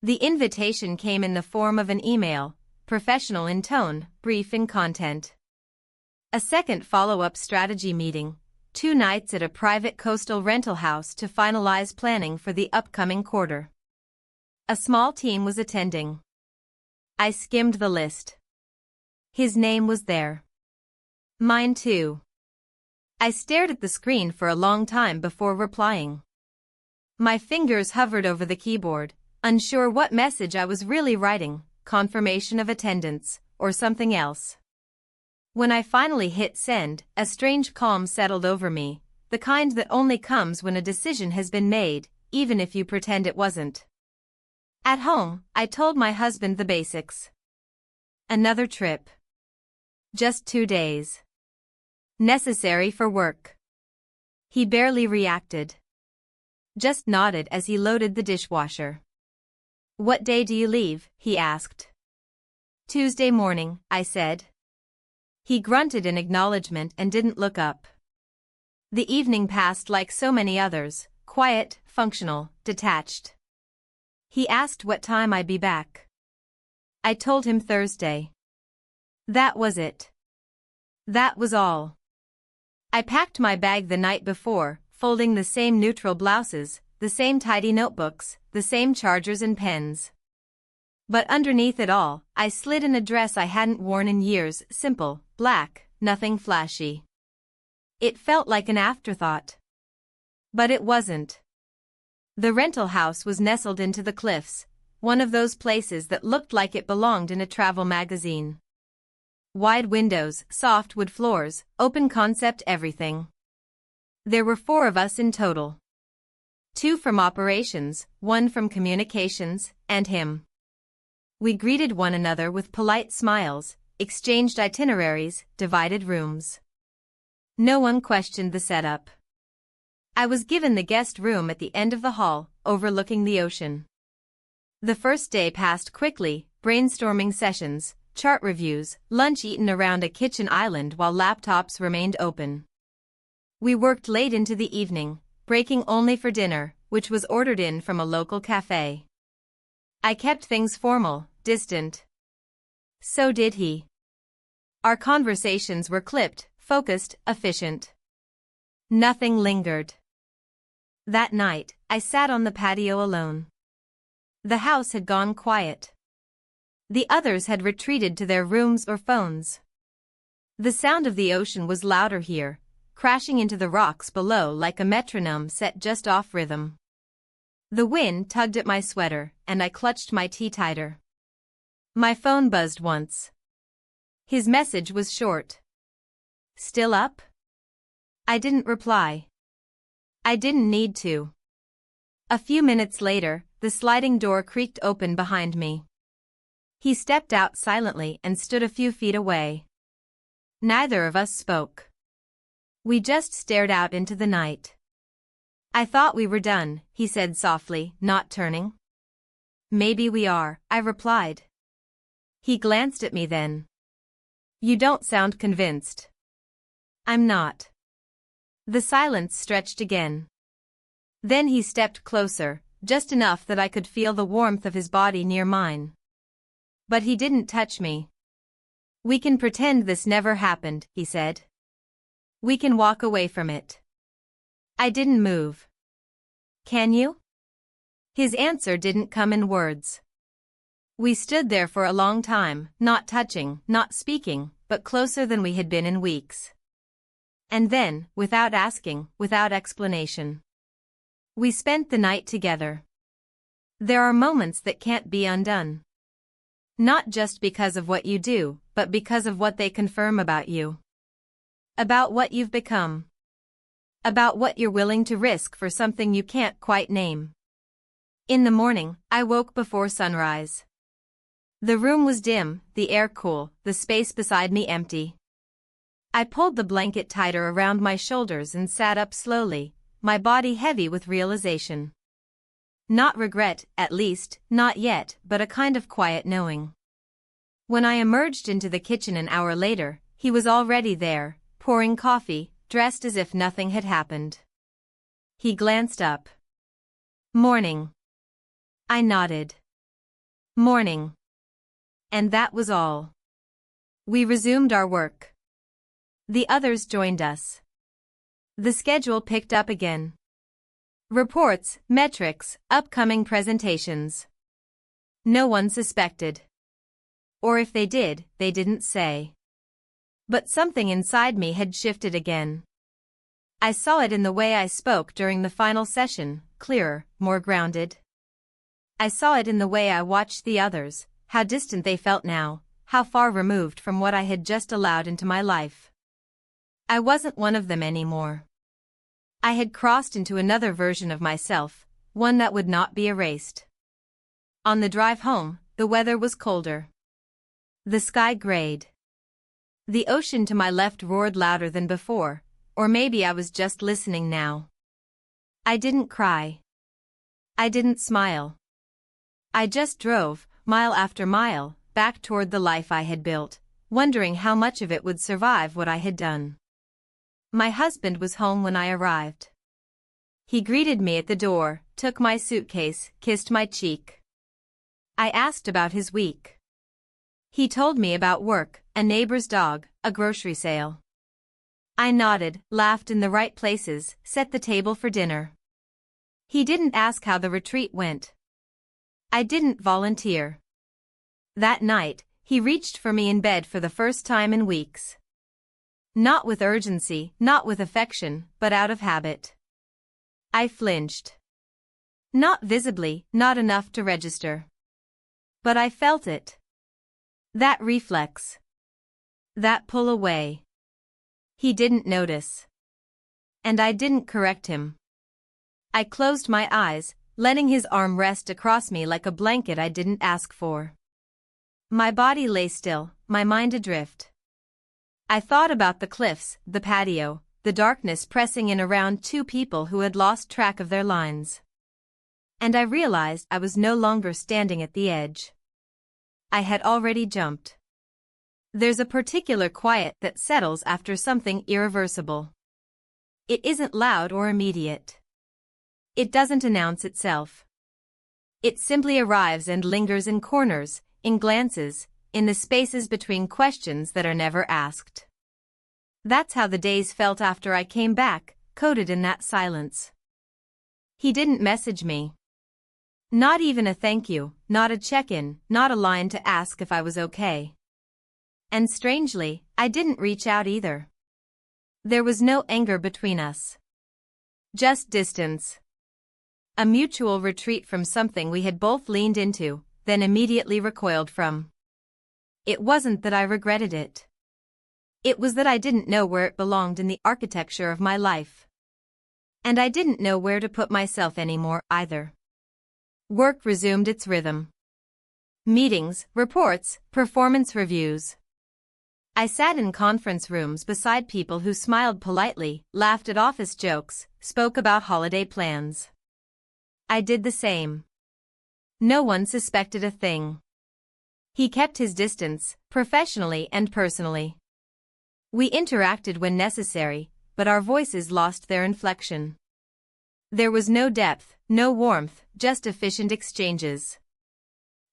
The invitation came in the form of an email, professional in tone, brief in content. A second follow-up strategy meeting, 2 nights at a private coastal rental house to finalize planning for the upcoming quarter. A small team was attending. I skimmed the list. His name was there. Mine too. I stared at the screen for a long time before replying. My fingers hovered over the keyboard, unsure what message I was really writing, confirmation of attendance, or something else. When I finally hit send, a strange calm settled over me, the kind that only comes when a decision has been made, even if you pretend it wasn't. At home, I told my husband the basics. Another trip. Just 2 days. Necessary for work. He barely reacted. Just nodded as he loaded the dishwasher. What day do you leave? He asked. Tuesday morning, I said. He grunted in acknowledgement and didn't look up. The evening passed like so many others, quiet, functional, detached. He asked what time I'd be back. I told him Thursday. That was it. That was all. I packed my bag the night before, folding the same neutral blouses, the same tidy notebooks, the same chargers and pens. But underneath it all, I slid in a dress I hadn't worn in years, simple, black, nothing flashy. It felt like an afterthought. But it wasn't. The rental house was nestled into the cliffs, one of those places that looked like it belonged in a travel magazine. Wide windows, soft wood floors, open concept everything. There were 4 of us in total. 2 from operations, 1 from communications, and him. We greeted one another with polite smiles, exchanged itineraries, divided rooms. No one questioned the setup. I was given the guest room at the end of the hall, overlooking the ocean. The first day passed quickly, brainstorming sessions, chart reviews, lunch eaten around a kitchen island while laptops remained open. We worked late into the evening, breaking only for dinner, which was ordered in from a local cafe. I kept things formal, distant. So did he. Our conversations were clipped, focused, efficient. Nothing lingered. That night, I sat on the patio alone. The house had gone quiet. The others had retreated to their rooms or phones. The sound of the ocean was louder here, crashing into the rocks below like a metronome set just off rhythm. The wind tugged at my sweater, and I clutched my tea tighter. My phone buzzed once. His message was short. Still up? I didn't reply. I didn't need to. A few minutes later, the sliding door creaked open behind me. He stepped out silently and stood a few feet away. Neither of us spoke. We just stared out into the night. I thought we were done, he said softly, not turning. Maybe we are, I replied. He glanced at me then. You don't sound convinced. I'm not. The silence stretched again. Then he stepped closer, just enough that I could feel the warmth of his body near mine. But he didn't touch me. "We can pretend this never happened," he said. "We can walk away from it." I didn't move. "Can you?" His answer didn't come in words. We stood there for a long time, not touching, not speaking, but closer than we had been in weeks. And then, without asking, without explanation, we spent the night together. There are moments that can't be undone. Not just because of what you do, but because of what they confirm about you. About what you've become. About what you're willing to risk for something you can't quite name. In the morning, I woke before sunrise. The room was dim, the air cool, the space beside me empty. I pulled the blanket tighter around my shoulders and sat up slowly, my body heavy with realization. Not regret, at least, not yet, but a kind of quiet knowing. When I emerged into the kitchen an hour later, he was already there, pouring coffee, dressed as if nothing had happened. He glanced up. "Morning." I nodded. "Morning." And that was all. We resumed our work. The others joined us. The schedule picked up again. Reports, metrics, upcoming presentations. No one suspected. Or if they did, they didn't say. But something inside me had shifted again. I saw it in the way I spoke during the final session, clearer, more grounded. I saw it in the way I watched the others, how distant they felt now, how far removed from what I had just allowed into my life. I wasn't one of them anymore. I had crossed into another version of myself, one that would not be erased. On the drive home, the weather was colder. The sky grayed. The ocean to my left roared louder than before, or maybe I was just listening now. I didn't cry. I didn't smile. I just drove, mile after mile, back toward the life I had built, wondering how much of it would survive what I had done. My husband was home when I arrived. He greeted me at the door, took my suitcase, kissed my cheek. I asked about his week. He told me about work, a neighbor's dog, a grocery sale. I nodded, laughed in the right places, set the table for dinner. He didn't ask how the retreat went. I didn't volunteer. That night, he reached for me in bed for the first time in weeks. Not with urgency, not with affection, but out of habit. I flinched. Not visibly, not enough to register. But I felt it. That reflex. That pull away. He didn't notice. And I didn't correct him. I closed my eyes, letting his arm rest across me like a blanket I didn't ask for. My body lay still, my mind adrift. I thought about the cliffs, the patio, the darkness pressing in around two people who had lost track of their lines. And I realized I was no longer standing at the edge. I had already jumped. There's a particular quiet that settles after something irreversible. It isn't loud or immediate. It doesn't announce itself. It simply arrives and lingers in corners, in glances, in the spaces between questions that are never asked. That's how the days felt after I came back, coated in that silence. He didn't message me. Not even a thank you, not a check-in, not a line to ask if I was okay. And strangely, I didn't reach out either. There was no anger between us. Just distance. A mutual retreat from something we had both leaned into, then immediately recoiled from. It wasn't that I regretted it. It was that I didn't know where it belonged in the architecture of my life. And I didn't know where to put myself anymore either. Work resumed its rhythm. Meetings, reports, performance reviews. I sat in conference rooms beside people who smiled politely, laughed at office jokes, spoke about holiday plans. I did the same. No one suspected a thing. He kept his distance, professionally and personally. We interacted when necessary, but our voices lost their inflection. There was no depth, no warmth, just efficient exchanges.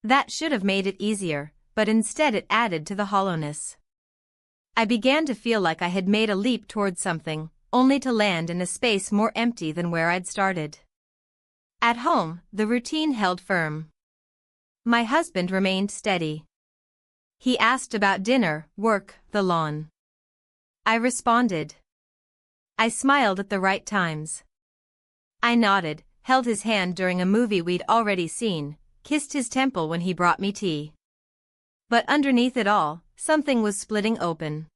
That should have made it easier, but instead it added to the hollowness. I began to feel like I had made a leap toward something, only to land in a space more empty than where I'd started. At home, the routine held firm. My husband remained steady. He asked about dinner, work, the lawn. I responded. I smiled at the right times. I nodded, held his hand during a movie we'd already seen, kissed his temple when he brought me tea. But underneath it all, something was splitting open.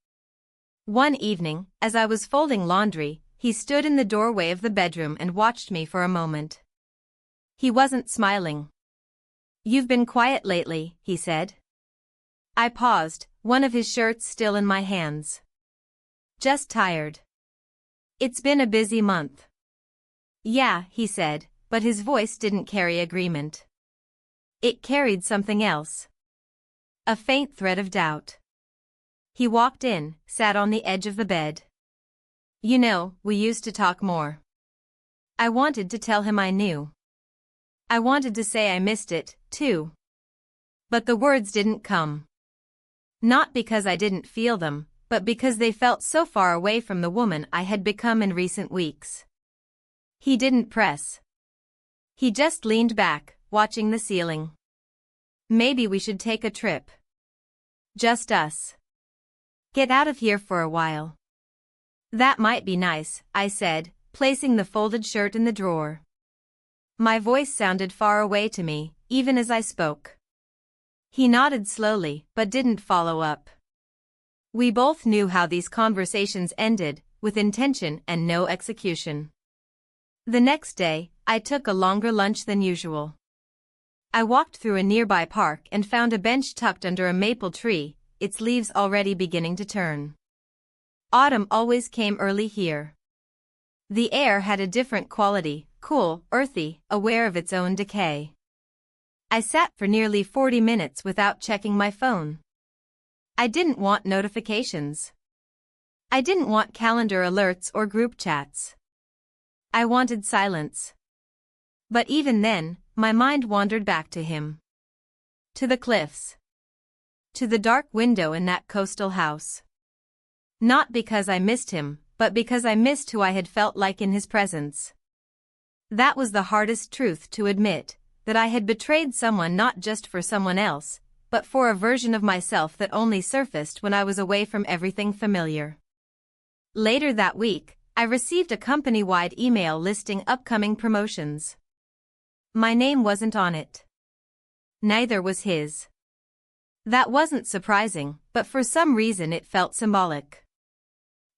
One evening, as I was folding laundry, he stood in the doorway of the bedroom and watched me for a moment. He wasn't smiling. "You've been quiet lately," he said. I paused, one of his shirts still in my hands. "Just tired. It's been a busy month." "Yeah," he said, but his voice didn't carry agreement. It carried something else. A faint thread of doubt. He walked in, sat on the edge of the bed. "You know, we used to talk more." I wanted to tell him I knew. I wanted to say I missed it, too. But the words didn't come. Not because I didn't feel them, but because they felt so far away from the woman I had become in recent weeks. He didn't press. He just leaned back, watching the ceiling. "Maybe we should take a trip. Just us. Get out of here for a while." "That might be nice," I said, placing the folded shirt in the drawer. My voice sounded far away to me, even as I spoke. He nodded slowly, but didn't follow up. We both knew how these conversations ended, with intention and no execution. The next day, I took a longer lunch than usual. I walked through a nearby park and found a bench tucked under a maple tree, its leaves already beginning to turn. Autumn always came early here. The air had a different quality, cool, earthy, aware of its own decay. I sat for nearly 40 minutes without checking my phone. I didn't want notifications. I didn't want calendar alerts or group chats. I wanted silence. But even then, my mind wandered back to him. To the cliffs. To the dark window in that coastal house. Not because I missed him, but because I missed who I had felt like in his presence. That was the hardest truth to admit, that I had betrayed someone not just for someone else, but for a version of myself that only surfaced when I was away from everything familiar. Later that week, I received a company-wide email listing upcoming promotions. My name wasn't on it. Neither was his. That wasn't surprising, but for some reason it felt symbolic.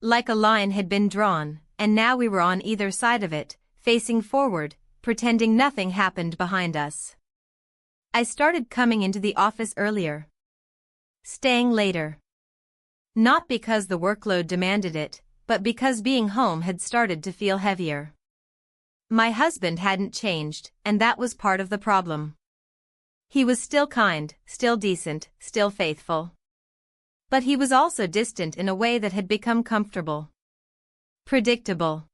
Like a line had been drawn, and now we were on either side of it, facing forward, pretending nothing happened behind us. I started coming into the office earlier. Staying later. Not because the workload demanded it, but because being home had started to feel heavier. My husband hadn't changed, and that was part of the problem. He was still kind, still decent, still faithful. But he was also distant in a way that had become comfortable. Predictable.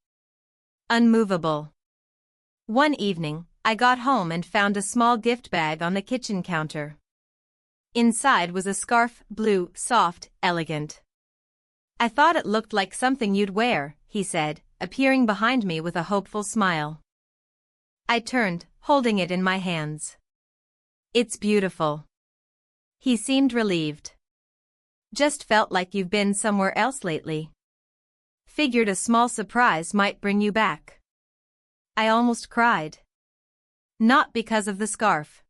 Unmovable. One evening, I got home and found a small gift bag on the kitchen counter. Inside was a scarf, blue, soft, elegant. "I thought it looked like something you'd wear," he said, appearing behind me with a hopeful smile. I turned, holding it in my hands. "It's beautiful." He seemed relieved. "Just felt like you've been somewhere else lately. Figured a small surprise might bring you back." I almost cried. Not because of the scarf.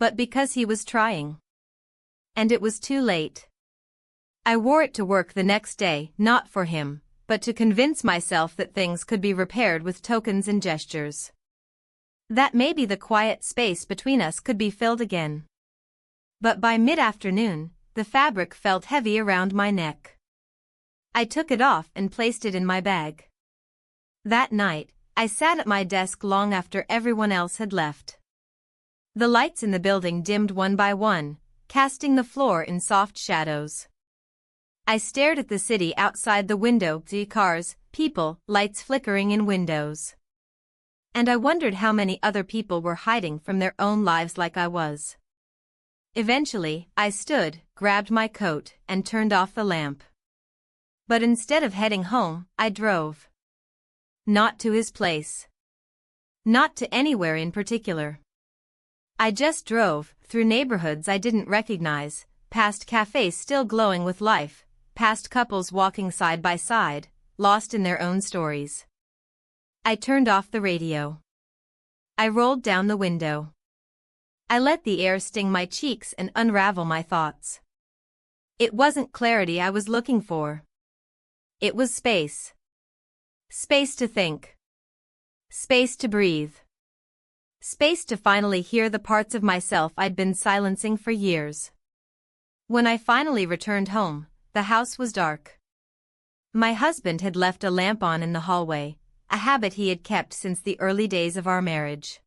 But because he was trying. And it was too late. I wore it to work the next day, not for him, but to convince myself that things could be repaired with tokens and gestures. That maybe the quiet space between us could be filled again. But by mid-afternoon, the fabric felt heavy around my neck. I took it off and placed it in my bag. That night, I sat at my desk long after everyone else had left. The lights in the building dimmed one by one, casting the floor in soft shadows. I stared at the city outside the window, the cars, people, lights flickering in windows. And I wondered how many other people were hiding from their own lives like I was. Eventually, I stood, grabbed my coat, and turned off the lamp. But instead of heading home, I drove. Not to his place. Not to anywhere in particular. I just drove, through neighborhoods I didn't recognize, past cafes still glowing with life, past couples walking side by side, lost in their own stories. I turned off the radio. I rolled down the window. I let the air sting my cheeks and unravel my thoughts. It wasn't clarity I was looking for. It was space. Space to think. Space to breathe. Space to finally hear the parts of myself I'd been silencing for years. When I finally returned home, the house was dark. My husband had left a lamp on in the hallway, a habit he had kept since the early days of our marriage.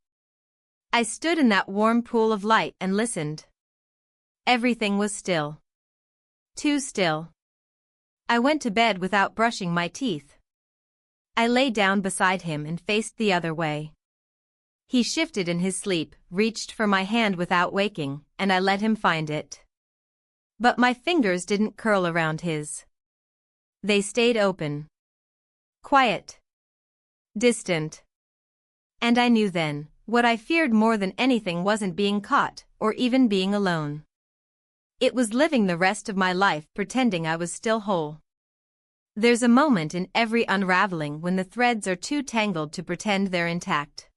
I stood in that warm pool of light and listened. Everything was still. Too still. I went to bed without brushing my teeth. I lay down beside him and faced the other way. He shifted in his sleep, reached for my hand without waking, and I let him find it. But my fingers didn't curl around his. They stayed open. Quiet. Distant. And I knew then, what I feared more than anything wasn't being caught, or even being alone. It was living the rest of my life pretending I was still whole. There's a moment in every unraveling when the threads are too tangled to pretend they're intact.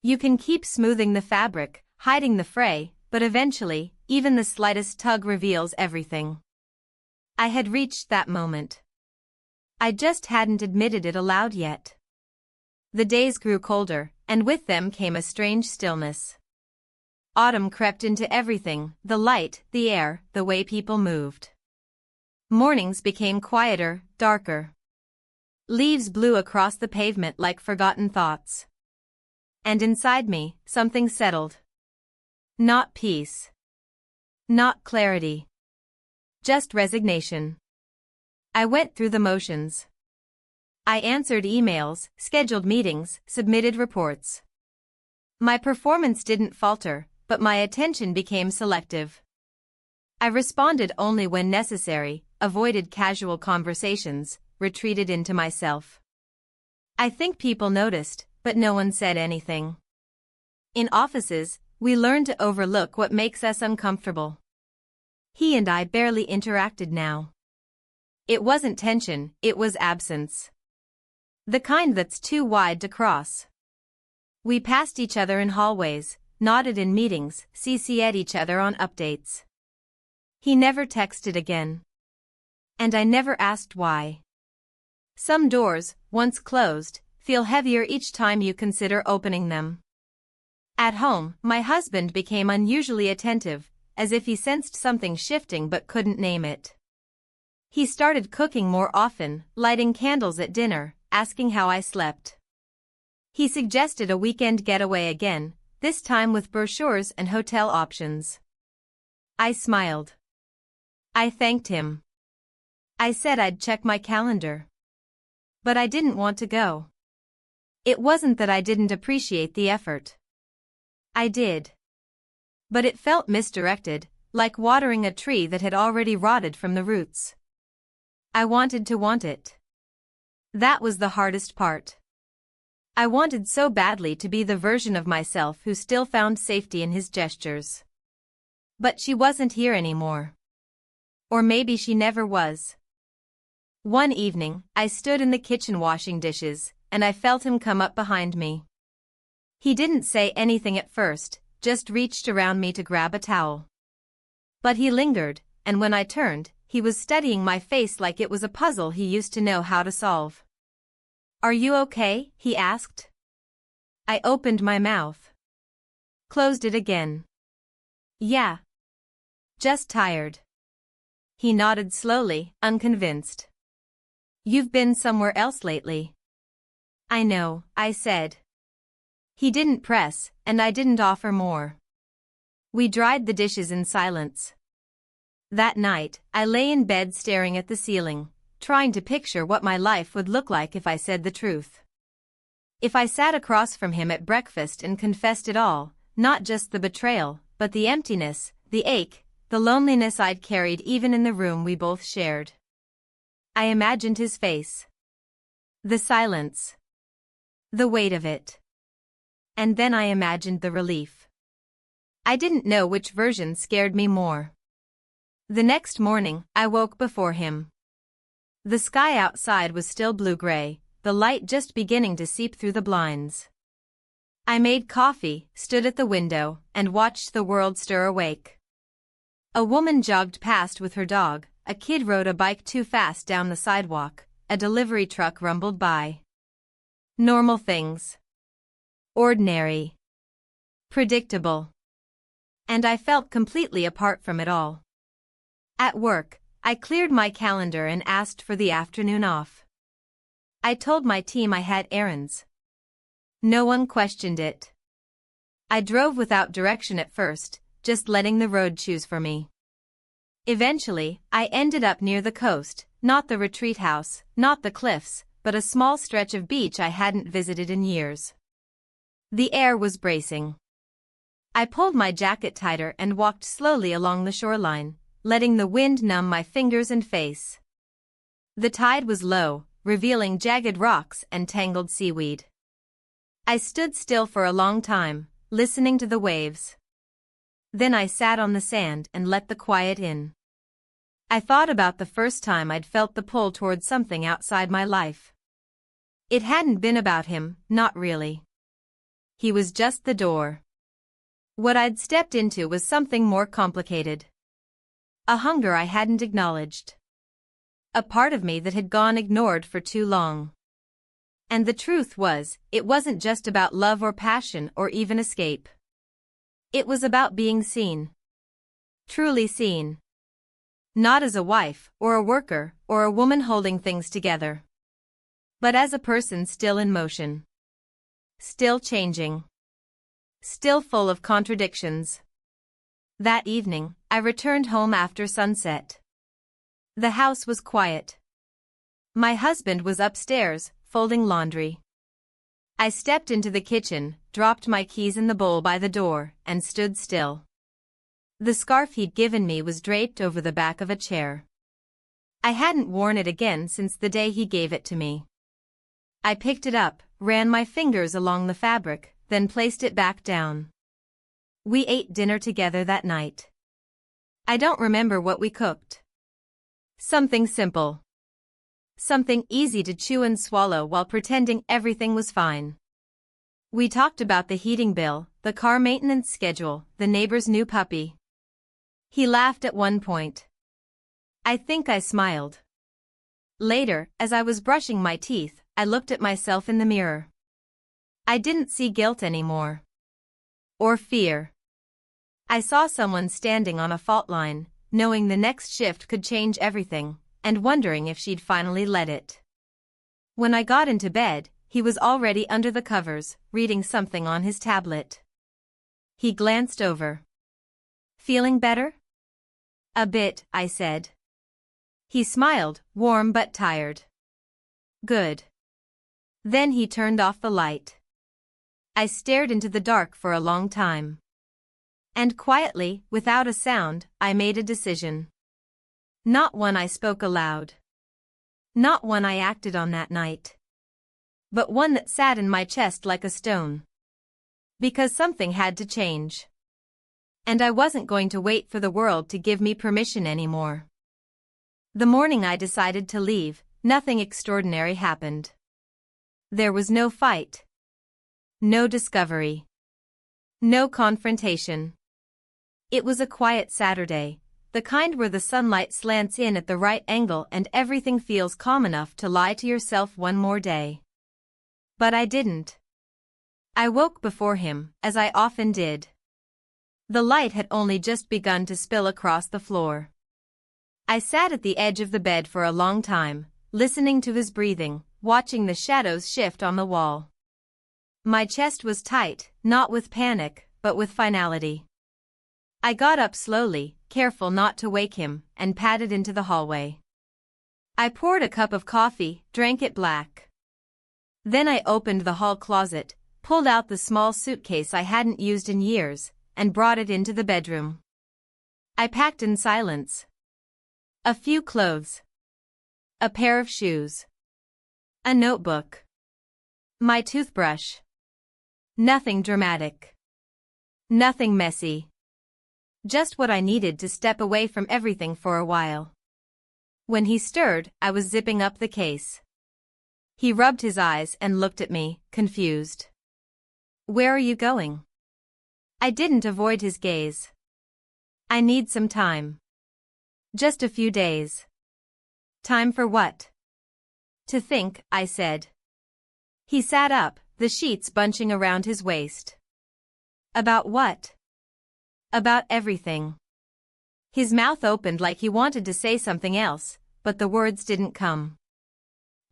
You can keep smoothing the fabric, hiding the fray, but eventually, even the slightest tug reveals everything. I had reached that moment. I just hadn't admitted it aloud yet. The days grew colder, and with them came a strange stillness. Autumn crept into everything, the light, the air, the way people moved. Mornings became quieter, darker. Leaves blew across the pavement like forgotten thoughts. And inside me, something settled. Not peace. Not clarity. Just resignation. I went through the motions. I answered emails, scheduled meetings, submitted reports. My performance didn't falter, but my attention became selective. I responded only when necessary, avoided casual conversations, retreated into myself. I think people noticed, but no one said anything. In offices, we learn to overlook what makes us uncomfortable. He and I barely interacted now. It wasn't tension, it was absence. The kind that's too wide to cross. We passed each other in hallways, nodded in meetings, CC'd each other on updates. He never texted again. And I never asked why. Some doors, once closed, feel heavier each time you consider opening them. At home, my husband became unusually attentive, as if he sensed something shifting but couldn't name it. He started cooking more often, lighting candles at dinner, asking how I slept. He suggested a weekend getaway again, this time with brochures and hotel options. I smiled. I thanked him. I said I'd check my calendar. But I didn't want to go. It wasn't that I didn't appreciate the effort. I did. But it felt misdirected, like watering a tree that had already rotted from the roots. I wanted to want it. That was the hardest part. I wanted so badly to be the version of myself who still found safety in his gestures. But she wasn't here anymore. Or maybe she never was. One evening, I stood in the kitchen washing dishes, and I felt him come up behind me. He didn't say anything at first, just reached around me to grab a towel. But he lingered, and when I turned, he was studying my face like it was a puzzle he used to know how to solve. "Are you okay?" he asked. I opened my mouth. Closed it again. "Yeah. Just tired." He nodded slowly, unconvinced. "You've been somewhere else lately." "I know," I said. He didn't press, and I didn't offer more. We dried the dishes in silence. That night, I lay in bed staring at the ceiling, trying to picture what my life would look like if I said the truth. If I sat across from him at breakfast and confessed it all, not just the betrayal, but the emptiness, the ache, the loneliness I'd carried even in the room we both shared. I imagined his face. The silence. The weight of it. And then I imagined the relief. I didn't know which version scared me more. The next morning, I woke before him. The sky outside was still blue-gray, the light just beginning to seep through the blinds. I made coffee, stood at the window, and watched the world stir awake. A woman jogged past with her dog, a kid rode a bike too fast down the sidewalk, a delivery truck rumbled by. Normal things. Ordinary. Predictable. And I felt completely apart from it all. At work, I cleared my calendar and asked for the afternoon off. I told my team I had errands. No one questioned it. I drove without direction at first, just letting the road choose for me. Eventually, I ended up near the coast, not the retreat house, not the cliffs, but a small stretch of beach I hadn't visited in years. The air was bracing. I pulled my jacket tighter and walked slowly along the shoreline, letting the wind numb my fingers and face. The tide was low, revealing jagged rocks and tangled seaweed. I stood still for a long time, listening to the waves. Then I sat on the sand and let the quiet in. I thought about the first time I'd felt the pull towards something outside my life. It hadn't been about him, not really. He was just the door. What I'd stepped into was something more complicated. A hunger I hadn't acknowledged. A part of me that had gone ignored for too long. And the truth was, it wasn't just about love or passion or even escape. It was about being seen. Truly seen. Not as a wife, or a worker, or a woman holding things together. But as a person still in motion. Still changing. Still full of contradictions. That evening, I returned home after sunset. The house was quiet. My husband was upstairs, folding laundry. I stepped into the kitchen, dropped my keys in the bowl by the door, and stood still. The scarf he'd given me was draped over the back of a chair. I hadn't worn it again since the day he gave it to me. I picked it up, ran my fingers along the fabric, then placed it back down. We ate dinner together that night. I don't remember what we cooked. Something simple. Something easy to chew and swallow while pretending everything was fine. We talked about the heating bill, the car maintenance schedule, the neighbor's new puppy. He laughed at one point. I think I smiled. Later, as I was brushing my teeth, I looked at myself in the mirror. I didn't see guilt anymore. Or fear. I saw someone standing on a fault line, knowing the next shift could change everything, and wondering if she'd finally let it. When I got into bed, he was already under the covers, reading something on his tablet. He glanced over. Feeling better? A bit, I said. He smiled, warm but tired. Good. Then he turned off the light. I stared into the dark for a long time. And quietly, without a sound, I made a decision. Not one I spoke aloud. Not one I acted on that night. But one that sat in my chest like a stone. Because something had to change. And I wasn't going to wait for the world to give me permission anymore. The morning I decided to leave, nothing extraordinary happened. There was no fight. No discovery. No confrontation. It was a quiet Saturday, the kind where the sunlight slants in at the right angle and everything feels calm enough to lie to yourself one more day. But I didn't. I woke before him, as I often did. The light had only just begun to spill across the floor. I sat at the edge of the bed for a long time, listening to his breathing, watching the shadows shift on the wall. My chest was tight, not with panic, but with finality. I got up slowly, careful not to wake him, and padded into the hallway. I poured a cup of coffee, drank it black. Then I opened the hall closet, pulled out the small suitcase I hadn't used in years, and brought it into the bedroom. I packed in silence. A few clothes. A pair of shoes. A notebook. My toothbrush. Nothing dramatic. Nothing messy. Just what I needed to step away from everything for a while. When he stirred, I was zipping up the case. He rubbed his eyes and looked at me, confused. "Where are you going?" I didn't avoid his gaze. "I need some time. Just a few days." "Time for what?" "To think," I said. He sat up, the sheets bunching around his waist. "About what?" "About everything." His mouth opened like he wanted to say something else, but the words didn't come.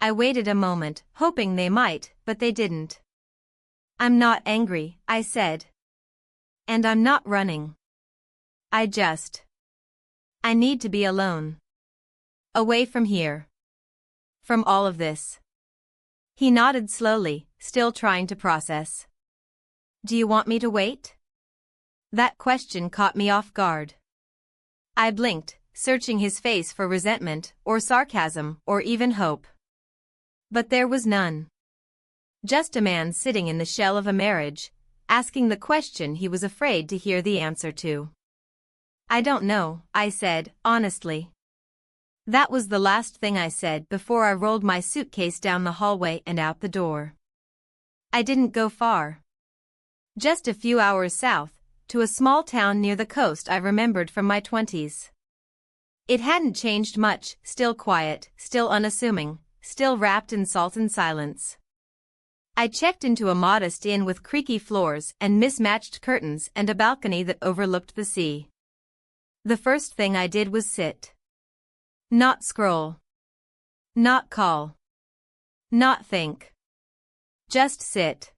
I waited a moment, hoping they might, but they didn't. "I'm not angry," I said. "And I'm not running. I need to be alone. Away from here. From all of this." He nodded slowly, still trying to process. "Do you want me to wait?" That question caught me off guard. I blinked, searching his face for resentment, or sarcasm, or even hope. But there was none. Just a man sitting in the shell of a marriage, asking the question he was afraid to hear the answer to. "I don't know," I said, honestly. That was the last thing I said before I rolled my suitcase down the hallway and out the door. I didn't go far. Just a few hours south, to a small town near the coast I remembered from my 20s. It hadn't changed much, still quiet, still unassuming, still wrapped in salt and silence. I checked into a modest inn with creaky floors and mismatched curtains and a balcony that overlooked the sea. The first thing I did was sit. Not scroll. Not call. Not think. Just sit.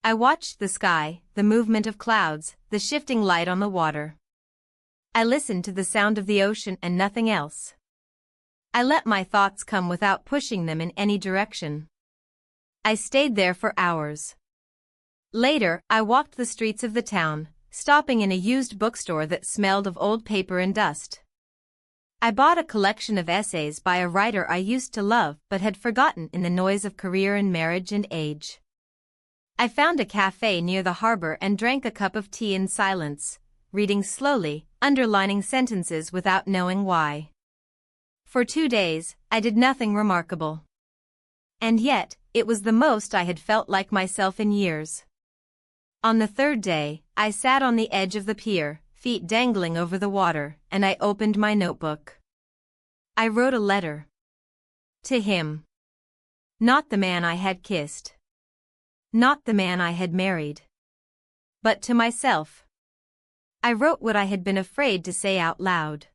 I watched the sky, the movement of clouds, the shifting light on the water. I listened to the sound of the ocean and nothing else. I let my thoughts come without pushing them in any direction. I stayed there for hours. Later, I walked the streets of the town, stopping in a used bookstore that smelled of old paper and dust. I bought a collection of essays by a writer I used to love but had forgotten in the noise of career and marriage and age. I found a cafe near the harbor and drank a cup of tea in silence, reading slowly, underlining sentences without knowing why. For 2 days, I did nothing remarkable. And yet, it was the most I had felt like myself in years. On the third day, I sat on the edge of the pier, feet dangling over the water, and I opened my notebook. I wrote a letter. To him. Not the man I had kissed. Not the man I had married. But to myself. I wrote what I had been afraid to say out loud.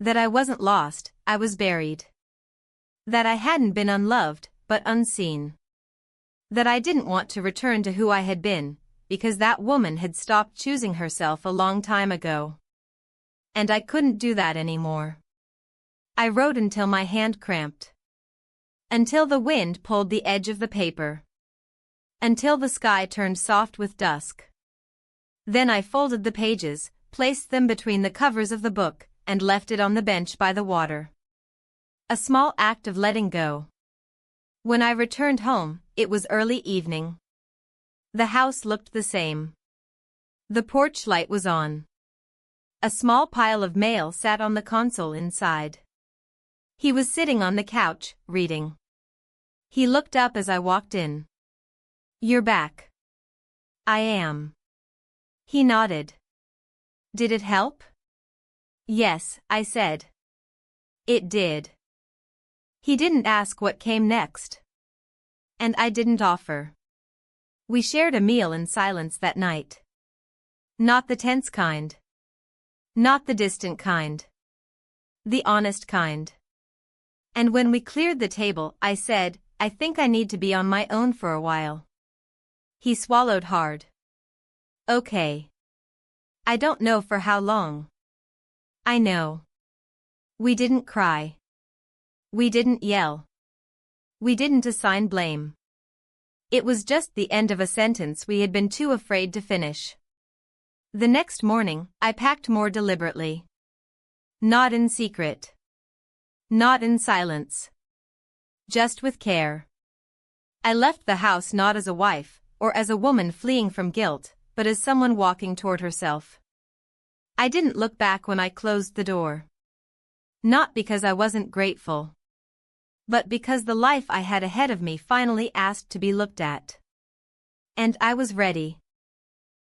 That I wasn't lost, I was buried. That I hadn't been unloved, but unseen. That I didn't want to return to who I had been, because that woman had stopped choosing herself a long time ago. And I couldn't do that anymore. I wrote until my hand cramped. Until the wind pulled the edge of the paper. Until the sky turned soft with dusk. Then I folded the pages, placed them between the covers of the book, and left it on the bench by the water. A small act of letting go. When I returned home, it was early evening. The house looked the same. The porch light was on. A small pile of mail sat on the console inside. He was sitting on the couch, reading. He looked up as I walked in. "You're back." "I am." He nodded. "Did it help?" "Yes," I said. "It did." He didn't ask what came next. And I didn't offer. We shared a meal in silence that night. Not the tense kind. Not the distant kind. The honest kind. And when we cleared the table, I said, "I think I need to be on my own for a while." He swallowed hard. "Okay. I don't know for how long." "I know." We didn't cry. We didn't yell. We didn't assign blame. It was just the end of a sentence we had been too afraid to finish. The next morning, I packed more deliberately. Not in secret. Not in silence. Just with care. I left the house not as a wife, or as a woman fleeing from guilt, but as someone walking toward herself. I didn't look back when I closed the door. Not because I wasn't grateful, but because the life I had ahead of me finally asked to be looked at. And I was ready.